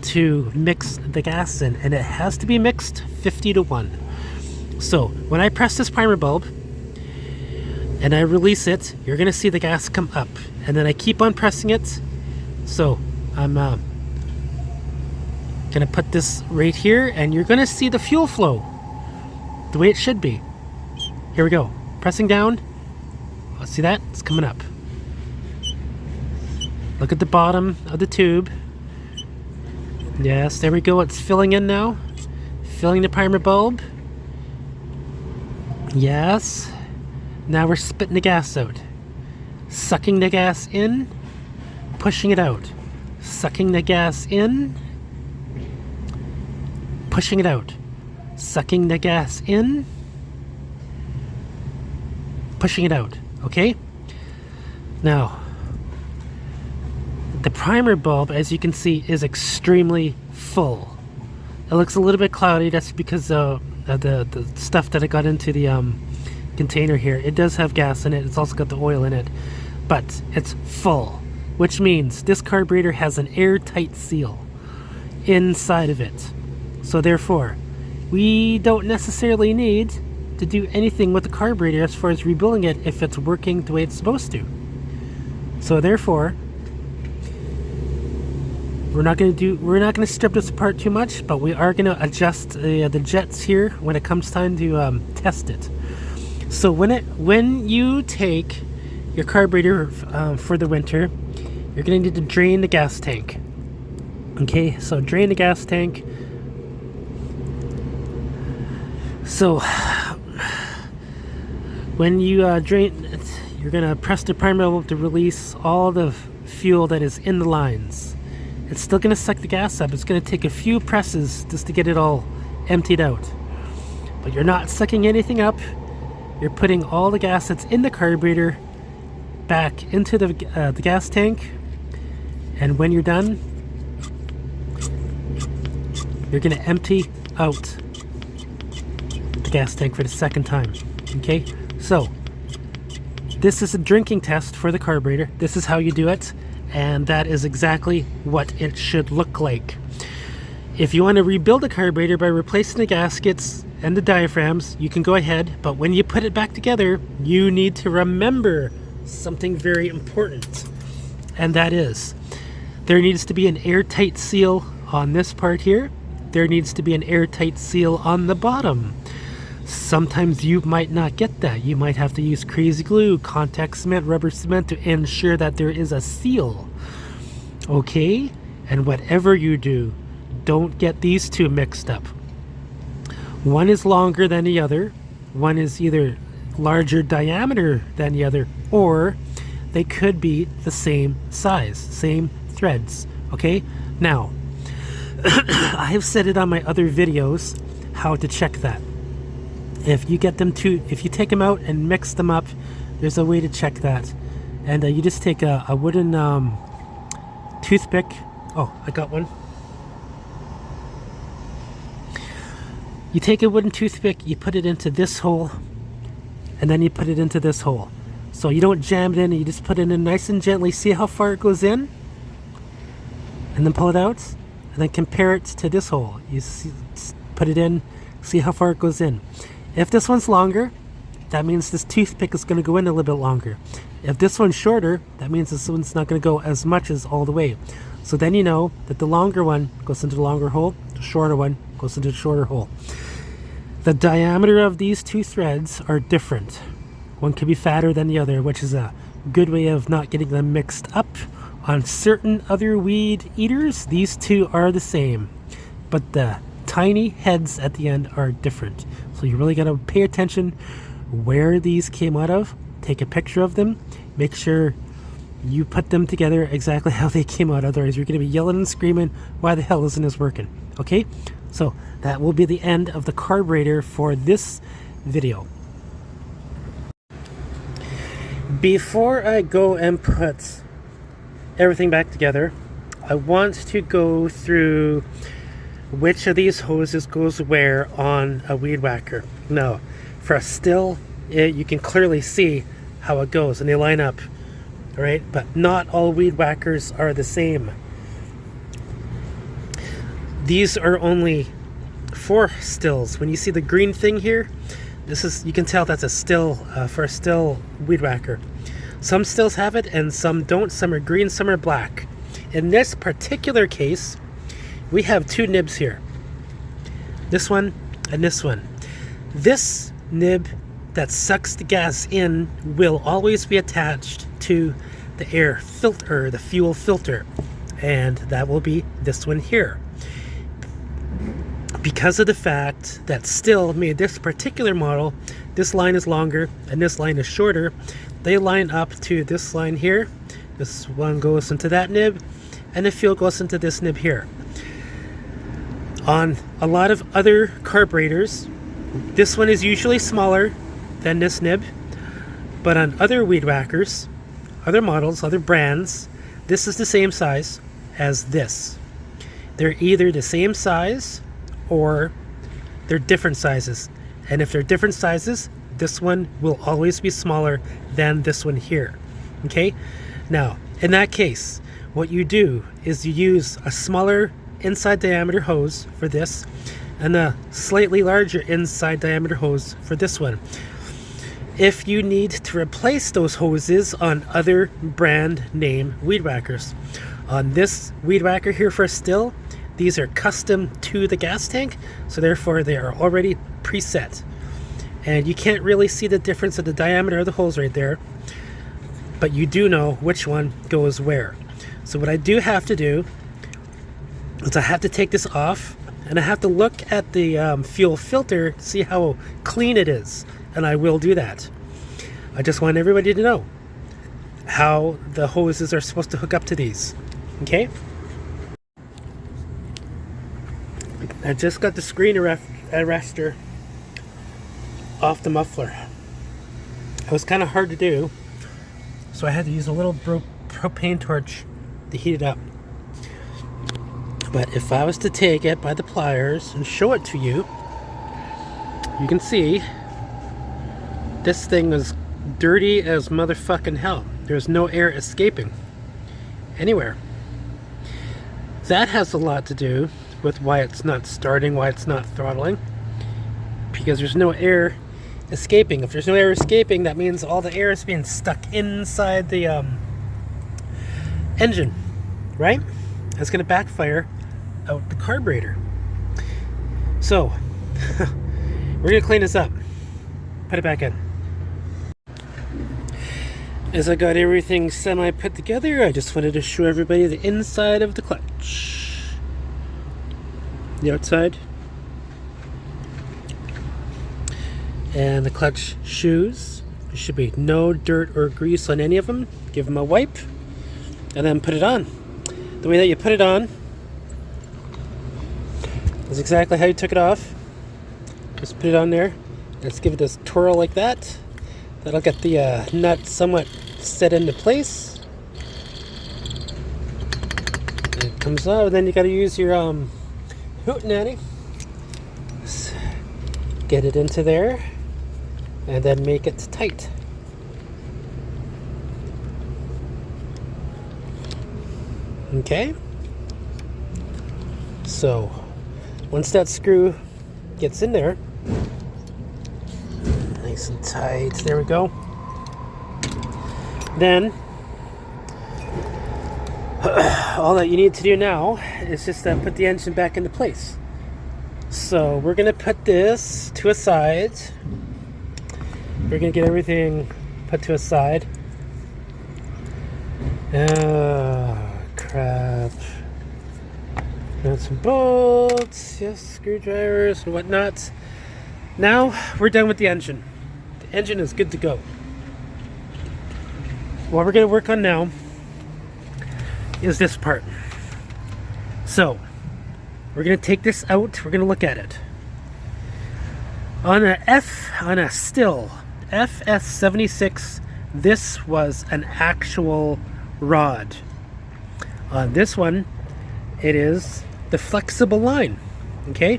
to mix the gas in, and it has to be mixed 50-1. So when I press this primer bulb and I release it, you're gonna see the gas come up, and then I keep on pressing it. So I'm gonna put this right here, and you're gonna see the fuel flow the way it should be. Here we go, pressing down. Oh, see that? It's coming up. Look at the bottom of the tube. Yes, there we go. It's filling in now. Filling the primer bulb. Yes. Now we're spitting the gas out. Sucking the gas in. Pushing it out. Sucking the gas in. Pushing it out. Sucking the gas in. pushing it out, okay? Now, the primer bulb, as you can see, is extremely full. It looks a little bit cloudy. That's because the stuff that I got into the container here, it does have gas in it. It's also got the oil in it, but it's full, which means this carburetor has an airtight seal inside of it. So therefore, we don't necessarily need to do anything with the carburetor as far as rebuilding it if it's working the way it's supposed to. So therefore, we're not going to strip this apart too much, but we are going to adjust the jets here when it comes time to test it. So when you take your carburetor for the winter, you're going to need to drain the gas tank. Okay, so drain the gas tank. So when you drain it, you're going to press the primer bulb to release all the fuel that is in the lines. It's still going to suck the gas up. It's going to take a few presses just to get it all emptied out. But you're not sucking anything up. You're putting all the gas that's in the carburetor back into the gas tank. And when you're done, you're going to empty out the gas tank for the second time. Okay? So, this is a drinking test for the carburetor. This is how you do it. And that is exactly what it should look like. If you want to rebuild a carburetor by replacing the gaskets and the diaphragms, you can go ahead, but when you put it back together, you need to remember something very important, and that is there needs to be an airtight seal on this part here. There needs to be an airtight seal on the bottom. Sometimes you might not get that. You might have to use crazy glue, contact cement, rubber cement to ensure that there is a seal. Okay? And whatever you do, don't get these two mixed up. One is longer than the other. One is either larger diameter than the other, or they could be the same size, same threads. Okay? Now, I have said it on my other videos how to check that. If you take them out and mix them up, there's a way to check that. And you just take a wooden toothpick. Oh, I got one. You take a wooden toothpick, you put it into this hole, and then you put it into this hole. So you don't jam it in, you just put it in nice and gently. See how far it goes in? And then pull it out, and then compare it to this hole. You see, put it in, see how far it goes in. If this one's longer, that means this toothpick is going to go in a little bit longer. If this one's shorter, that means this one's not going to go as much as all the way. So then you know that the longer one goes into the longer hole, the shorter one goes into the shorter hole. The diameter of these two threads are different. One could be fatter than the other, which is a good way of not getting them mixed up. On certain other weed eaters, these two are the same, but the tiny heads at the end are different. So you really got to pay attention where these came out of. Take a picture of them. Make sure you put them together exactly how they came out. Otherwise, you're going to be yelling and screaming, why the hell isn't this working? Okay? So that will be the end of the carburetor for this video. Before I go and put everything back together, I want to go through which of these hoses goes where on a weed whacker. Now, for a Stihl, you can clearly see how it goes, and they line up, all right? But not all weed whackers are the same. These are only 4 Stihls. When you see the green thing here, you can tell that's a Stihl, for a Stihl weed whacker. Some Stihls have it and some don't. Some are green, some are black. In this particular case, we have 2 nibs here. This one and this one. This nib that sucks the gas in will always be attached to the air filter, the fuel filter. And that will be this one here. Because of the fact that Stihl made this particular model, this line is longer and this line is shorter, they line up to this line here. This one goes into that nib, and the fuel goes into this nib here. On a lot of other carburetors, this one is usually smaller than this nib, But on other weed whackers, other models, other brands, this is the same size as this. They're either the same size or they're different sizes. And if they're different sizes, this one will always be smaller than this one here. Okay? Now, in that case, what you do is you use a smaller inside diameter hose for this and a slightly larger inside diameter hose for this one. If you need to replace those hoses on other brand name weed whackers. On this weed whacker here for Stihl, these are custom to the gas tank, so therefore they are already preset. And you can't really see the difference of the diameter of the hose right there, but you do know which one goes where. So what I do have to do is I have to take this off and I have to look at the fuel filter to see how clean it is, and I will do that. I just want everybody to know how the hoses are supposed to hook up to these. Okay? I just got the screen arrestor off the muffler. It was kind of hard to do, so I had to use a little propane torch to heat it up. But if I was to take it by the pliers and show it to you, you can see this thing is dirty as motherfucking hell. There's no air escaping anywhere. That has a lot to do with why it's not starting, why it's not throttling, because there's no air escaping. If there's no air escaping, that means all the air is being stuck inside the engine, right? That's going to backfire out the carburetor. So we're going to clean this up, put it back in. As I got everything semi put together, I just wanted to show everybody the inside of the clutch. The outside. And the clutch shoes. There should be no dirt or grease on any of them. Give them a wipe and then put it on. The way that you put it on is exactly how you took it off. Just put it on there. Let's give it this twirl like that. That'll get the nut somewhat set into place. And it comes out, and then you got to use your hootenanny. Get it into there, and then make it tight. Okay. So once that screw gets in there, nice and tight, there we go. Then all that you need to do now is just put the engine back into place. So we're going to put this to a side. We're going to get everything put to a side. Oh, crap. Got some bolts, yes, screwdrivers and whatnot. Now we're done with the engine. The engine is good to go. What we're going to work on now is this part. So we're going to take this out. We're going to look at it. On a Stihl FS56, this was an actual rod. On this one, it is the flexible line. Okay?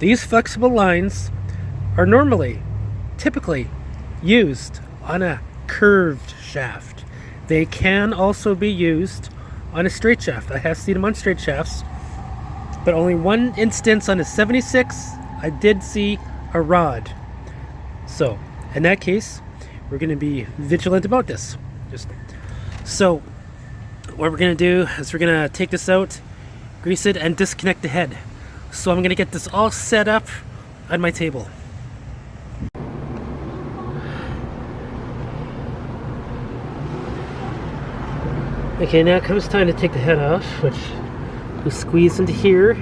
These flexible lines are typically used on a curved shaft. They can also be used on a straight shaft. I have seen them on straight shafts, but only one instance on a 76 I did see a rod. So in that case, we're going to be vigilant about this. So what we're going to do is we're going to take this out, grease it, and disconnect the head. So I'm going to get this all set up on my table. Okay, now it comes time to take the head off, which we squeeze into here.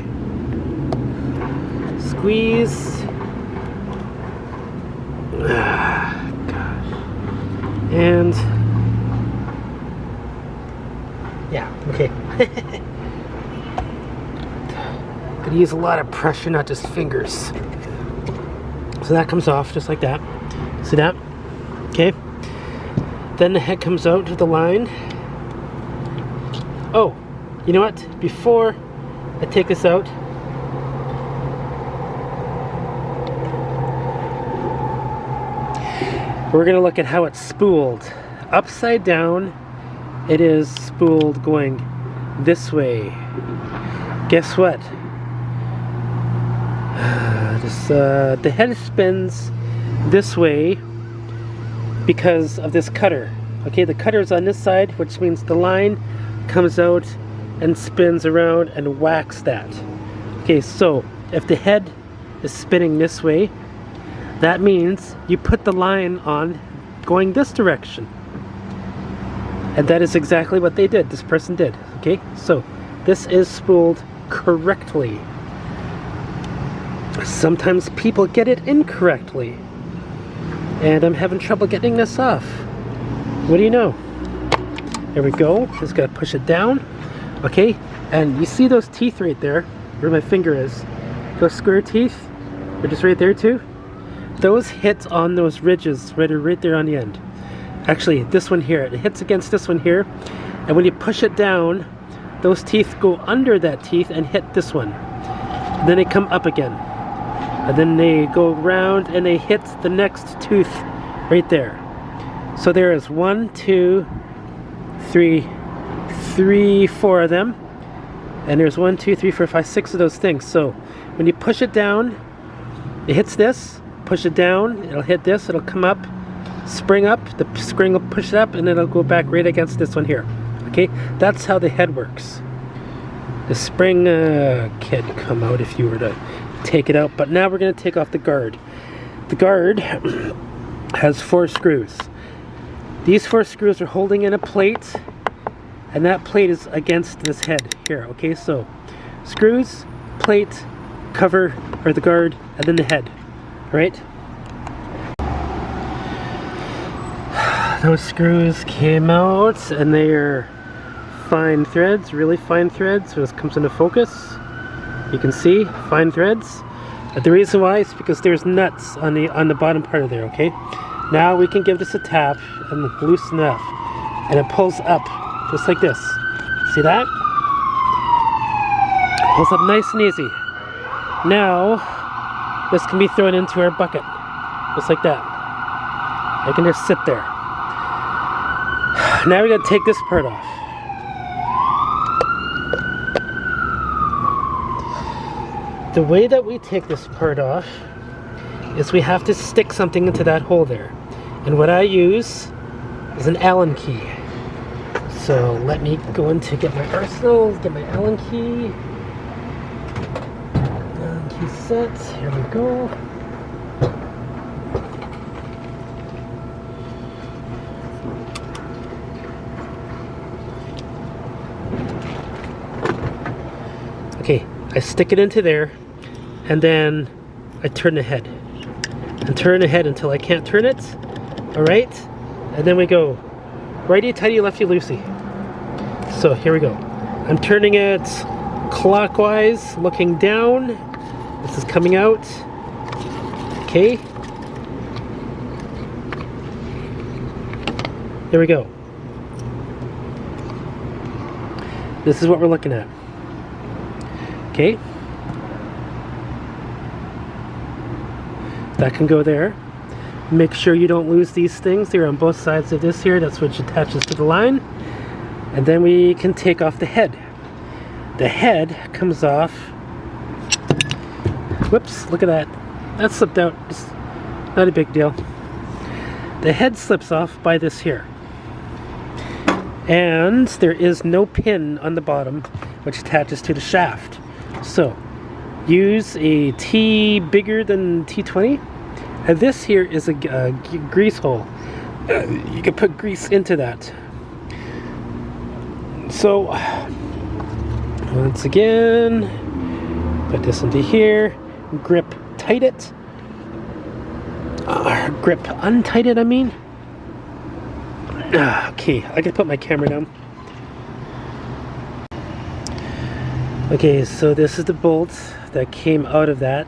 Squeeze. Gosh. And yeah, okay. Could use a lot of pressure, not just fingers. So that comes off just like that. See that? Okay. Then the head comes out to the line. Oh, you know what? Before I take this out, we're going to look at how it's spooled. Upside down, it is spooled going this way. Guess what? The head spins this way because of this cutter. Okay, the cutter is on this side, which means the line comes out and spins around and whacks that. Okay, so if the head is spinning this way, that means you put the line on going this direction. And that is exactly what they did, this person did. Okay, so this is spooled correctly. Sometimes people get it incorrectly, and I'm having trouble getting this off. What do you know? There we go. Just gotta push it down. Okay, and you see those teeth right there, where my finger is? Those square teeth, they're just right there too. Those hit on those ridges right there on the end. Actually, this one here, it hits against this one here, and when you push it down, those teeth go under that teeth and hit this one. And then they come up again. And then they go around and they hit the next tooth right there. So there is 1, 2, 3, 4 of them. And there's 1, 2, 3, 4, 5, 6 of those things. So when you push it down, it hits this, push it down, it'll hit this, it'll come up, spring up, the spring will push it up, and then it'll go back right against this one here. Okay, that's how the head works. The spring can come out if you were to take it out, but now we're going to take off the guard. The guard has 4 screws. These 4 screws are holding in a plate, and that plate is against this head here. Okay, so screws, plate, cover, or the guard, and then the head. All right? Those screws came out, and they are fine threads, really fine threads. So this comes into focus. You can see fine threads. The reason why is because there's nuts on the bottom part of there. Okay, now we can give this a tap and loosen it up, and it pulls up just like this. See that? It pulls up nice and easy. Now this can be thrown into our bucket just like that. I can just sit there. Now we got to take this part off. The way that we take this part off is we have to stick something into that hole there. And what I use is an Allen key. So let me go in to get my arsenal, get my Allen key. Allen key set, here we go. Okay, I stick it into there, and then I turn the head. And turn the head until I can't turn it. Alright? And then we go righty tighty, lefty loosey. So here we go. I'm turning it clockwise, looking down. This is coming out. Okay. There we go. This is what we're looking at. Okay, that can go there. Make sure you don't lose these things. They're on both sides of this here. That's which attaches to the line. And then we can take off the head. The head comes off. Whoops, look at that. That slipped out. It's not a big deal. The head slips off by this here. And there is no pin on the bottom which attaches to the shaft. So use a T bigger than T20, and this here is a grease hole. You can put grease into that. So once again, put this into here, grip tight it, grip untight it I mean. Okay, I can put my camera down. Okay, so this is the bolt that came out of that.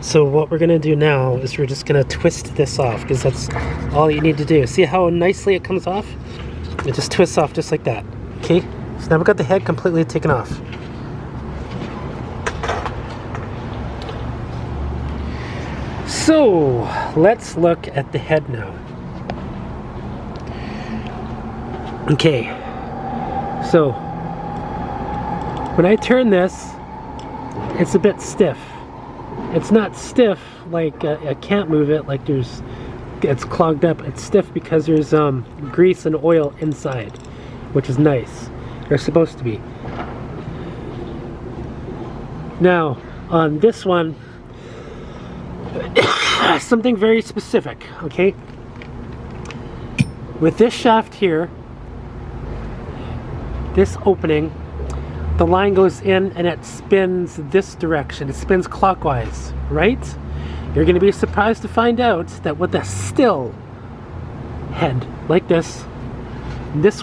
So what we're gonna do now is we're just gonna twist this off, because that's all you need to do. See how nicely it comes off? It just twists off just like that. Okay, so now we've got the head completely taken off. So let's look at the head now. Okay, so when I turn this, it's a bit stiff. It's not stiff like I can't move it, like it's clogged up. It's stiff because there's grease and oil inside, which is nice. They're supposed to be. Now on this one, something very specific, okay? With this shaft here, this opening, the line goes in and it spins this direction. It spins clockwise, right? You're going to be surprised to find out that with a Stihl head like this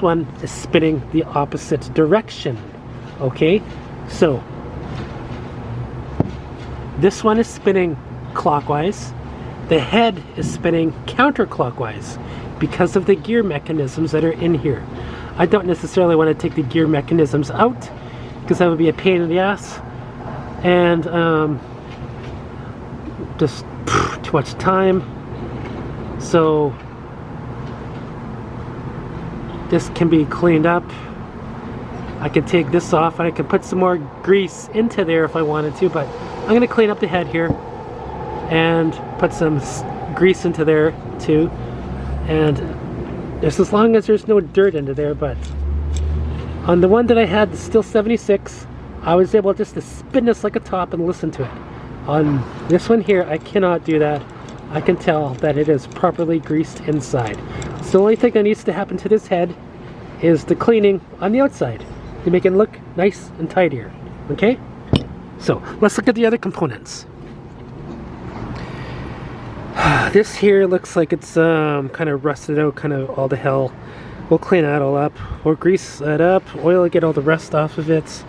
one is spinning the opposite direction, okay? So this one is spinning clockwise. The head is spinning counterclockwise because of the gear mechanisms that are in here. I don't necessarily want to take the gear mechanisms out because that would be a pain in the ass and just too much time. So this can be cleaned up. I can take this off and I can put some more grease into there if I wanted to, but I'm going to clean up the head here and put some grease into there too, and just as long as there's no dirt into there. But on the one that I had, the Stihl 76, I was able just to spin this like a top and listen to it. On this one here, I cannot do that. I can tell that it is properly greased inside. So the only thing that needs to happen to this head is the cleaning on the outside to make it look nice and tidier, okay? So let's look at the other components. This here looks like it's kind of rusted out, kind of all the hell. We'll clean that all up. We'll grease that up, oil, get all the rust off of it.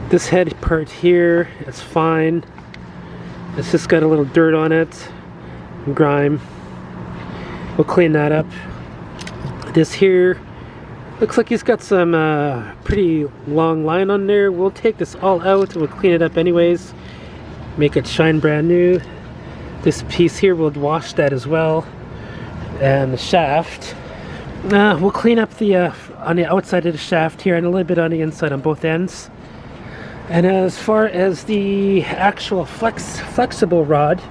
This head part here is fine. It's just got a little dirt on it, and grime. We'll clean that up. This here looks like he's got some pretty long line on there. We'll take this all out and we'll clean it up anyways, make it shine brand new. This piece here, we'll wash that as well. And the shaft, we'll clean up the on the outside of the shaft here and a little bit on the inside on both ends. And as far as the actual flexible rod,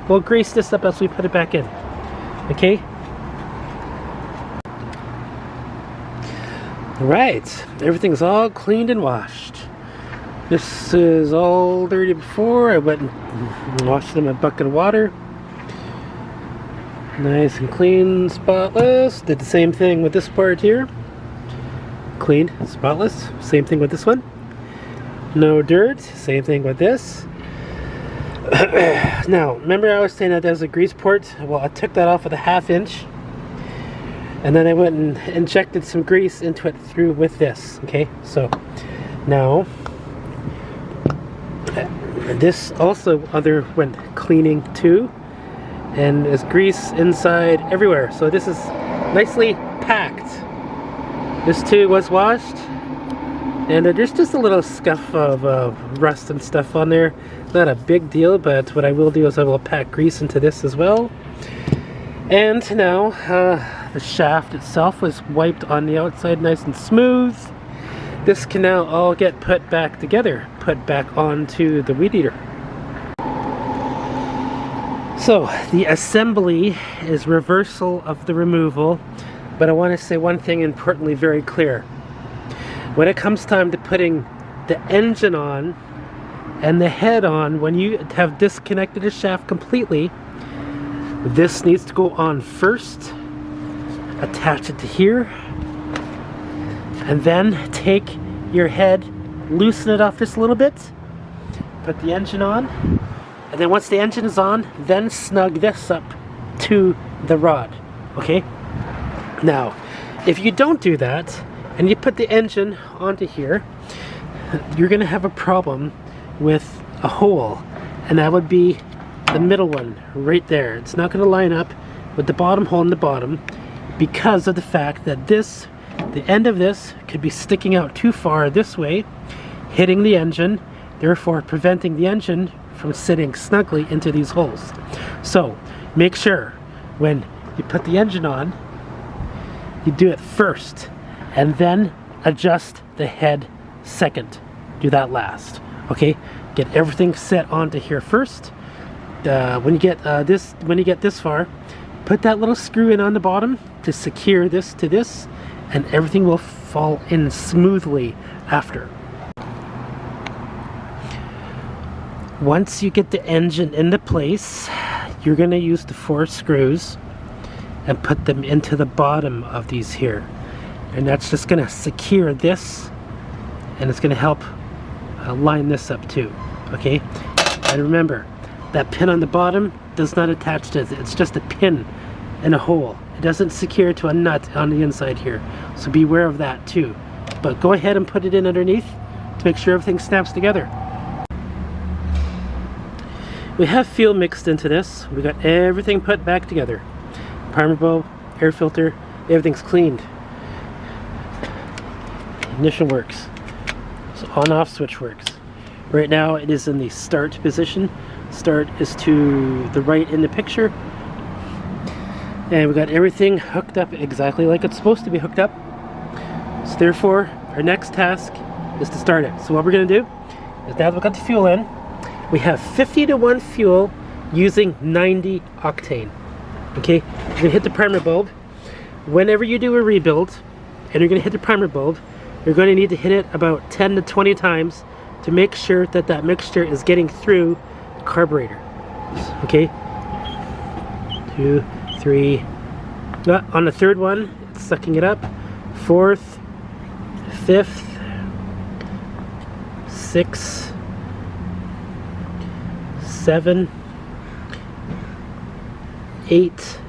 we'll grease this up as we put it back in. Okay? Alright, everything's all cleaned and washed. This is all dirty before. I went and washed it in a bucket of water. Nice and clean, spotless. Did the same thing with this part here. Clean, spotless. Same thing with this one. No dirt. Same thing with this. Now, remember I was saying that there's a grease port? Well, I took that off with a 1/2 inch. And then I went and injected some grease into it through with this. Okay, so now this also underwent cleaning too, and there's grease inside everywhere. So this is nicely packed. This too was washed, and there's just a little scuff of rust and stuff on there. Not a big deal, but what I will do is I will pack grease into this as well. And now the shaft itself was wiped on the outside nice and smooth. This can now all get put back together, put back onto the weed eater. So the assembly is reversal of the removal, but I want to say one thing importantly very clear. When it comes time to putting the engine on and the head on, when you have disconnected the shaft completely, this needs to go on first, attach it to here, and then take your head, loosen it off just a little bit, put the engine on, and then once the engine is on, then snug this up to the rod, okay? Now, if you don't do that, and you put the engine onto here, you're gonna have a problem with a hole, and that would be the middle one right there. It's not going to line up with the bottom hole in the bottom because of the fact that this, the end of this could be sticking out too far this way, hitting the engine, therefore preventing the engine from sitting snugly into these holes. So make sure when you put the engine on, you do it first and then adjust the head second. Do that last. Okay, get everything set onto here first. When you get this far, put that little screw in on the bottom to secure this to this, and everything will fall in smoothly after. Once you get the engine into place, you're going to use the 4 screws and put them into the bottom of these here, and that's just going to secure this, and it's going to help line this up too. Okay, and remember, that pin on the bottom does not attach to it. It's just a pin in a hole. It doesn't secure to a nut on the inside here, so beware of that too. But go ahead and put it in underneath to make sure everything snaps together. We have fuel mixed into this. We got everything put back together. Primer bulb, air filter, everything's cleaned. Ignition works. So on-off switch works. Right now it is in the start position. Start is to the right in the picture. And we got everything hooked up exactly like it's supposed to be hooked up. So therefore, our next task is to start it. So what we're going to do is, now that we've got the fuel in, we have 50-to-1 fuel using 90 octane. Okay, you're going to hit the primer bulb. Whenever you do a rebuild and you're going to hit the primer bulb, you're going to need to hit it about 10 to 20 times to make sure that that mixture is getting through the carburetor. Okay, 2, 3. On the third one, it's sucking it up. 4th, 5th, 6th, 7, 8,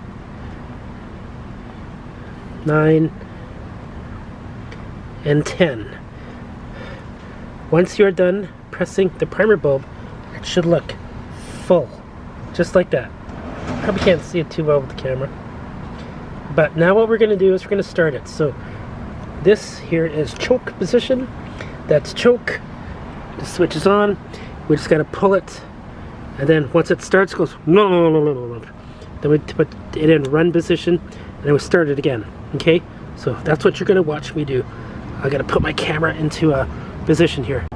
9, and 10. Once you're done pressing the primer bulb, it should look full, just like that. Probably can't see it too well with the camera. But now what we're going to do is we're going to start it. So this here is choke position. That's choke. The switch is on. We just got to pull it, and then once it starts, it goes no, no, no, no, no, no. Then we put it in run position, and then we start it again. Okay, so that's what you're going to watch me do. I got to put my camera into a position here.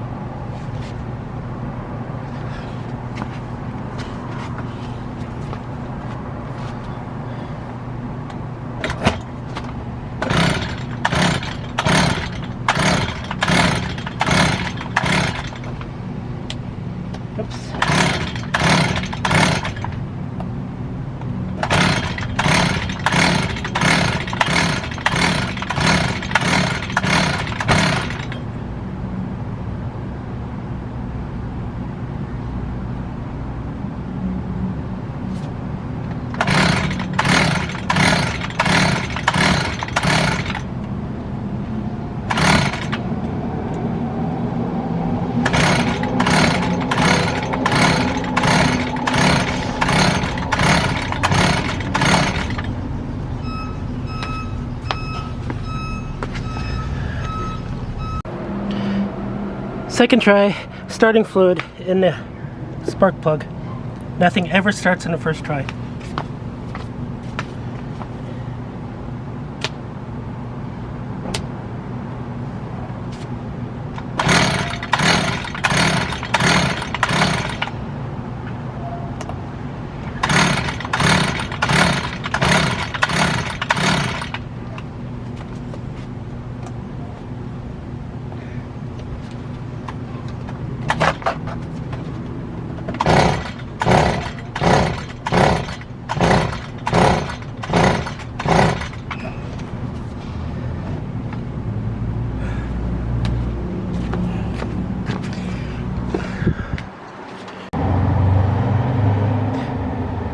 Oops. Second try, starting fluid in the spark plug. Nothing ever starts in the first try.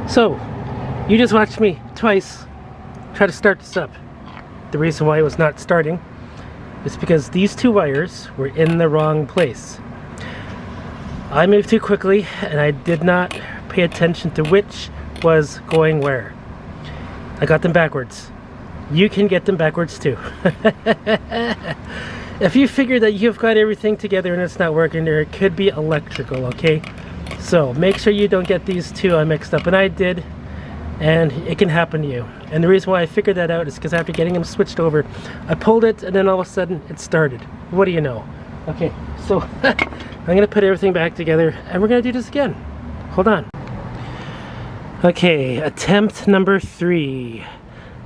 So, you just watched me twice try to start this up. The reason why it was not starting is because these two wires were in the wrong place. I moved too quickly and I did not pay attention to which was going where. I got them backwards. You can get them backwards too. If you figure that you've got everything together and it's not working, there it could be electrical, okay? So make sure you don't get these two mixed up, and I did, and it can happen to you. And the reason why I figured that out is because after getting them switched over, I pulled it and then all of a sudden it started. What do you know? Okay, so I'm gonna put everything back together and we're gonna do this again. Hold on. Okay, attempt number 3.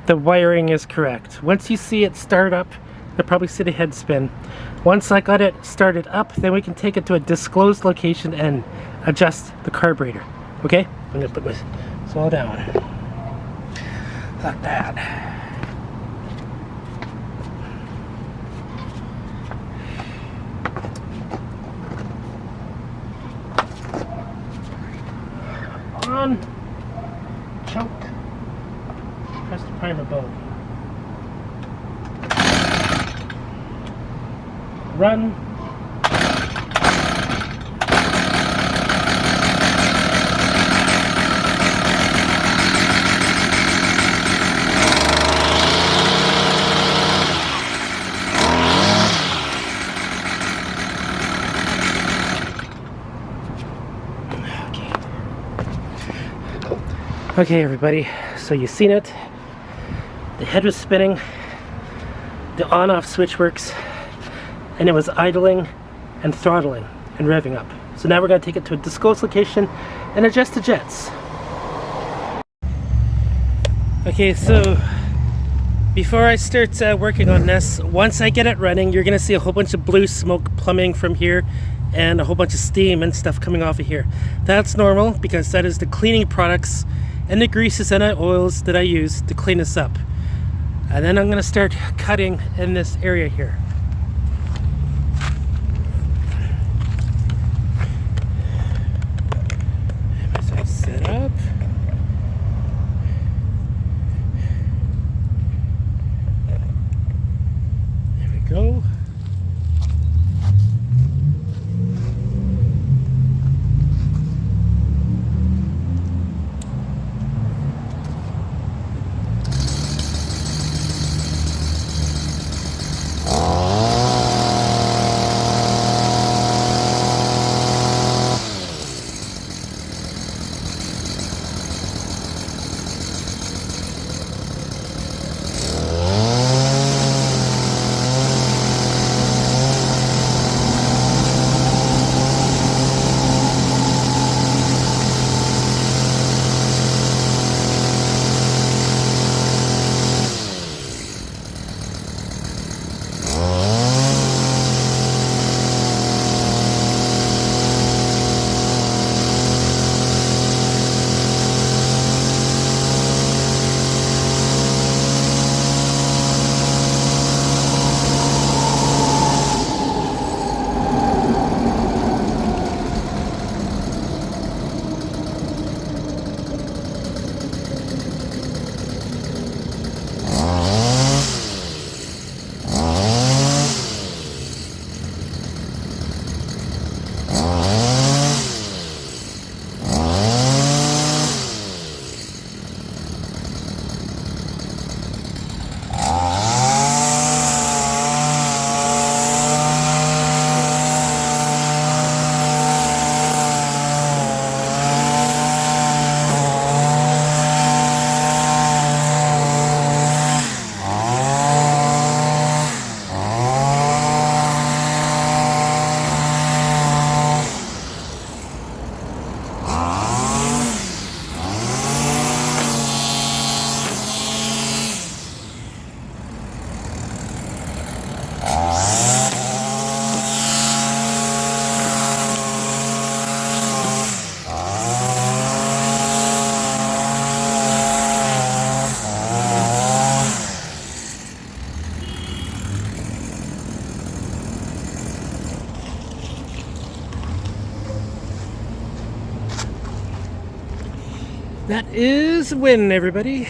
The wiring is correct. Once you see it start up, you'll probably see the head spin. Once I got it started up, then we can take it to a disclosed location and adjust the carburetor. Okay? I'm gonna put this all down. Like that. On. Choke. Press the primer button. Run. Okay everybody, so you've seen it. The head was spinning, the on-off switch works, and it was idling and throttling and revving up. So now we're going to take it to a disclosed location and adjust the jets. Okay, so before I start working on this, once I get it running, you're going to see a whole bunch of blue smoke plummeting from here and a whole bunch of steam and stuff coming off of here. That's normal because that is the cleaning products and the greases and the oils that I use to clean this up. And then I'm going to start cutting in this area here. Myself set up. There we go. That is a win, everybody.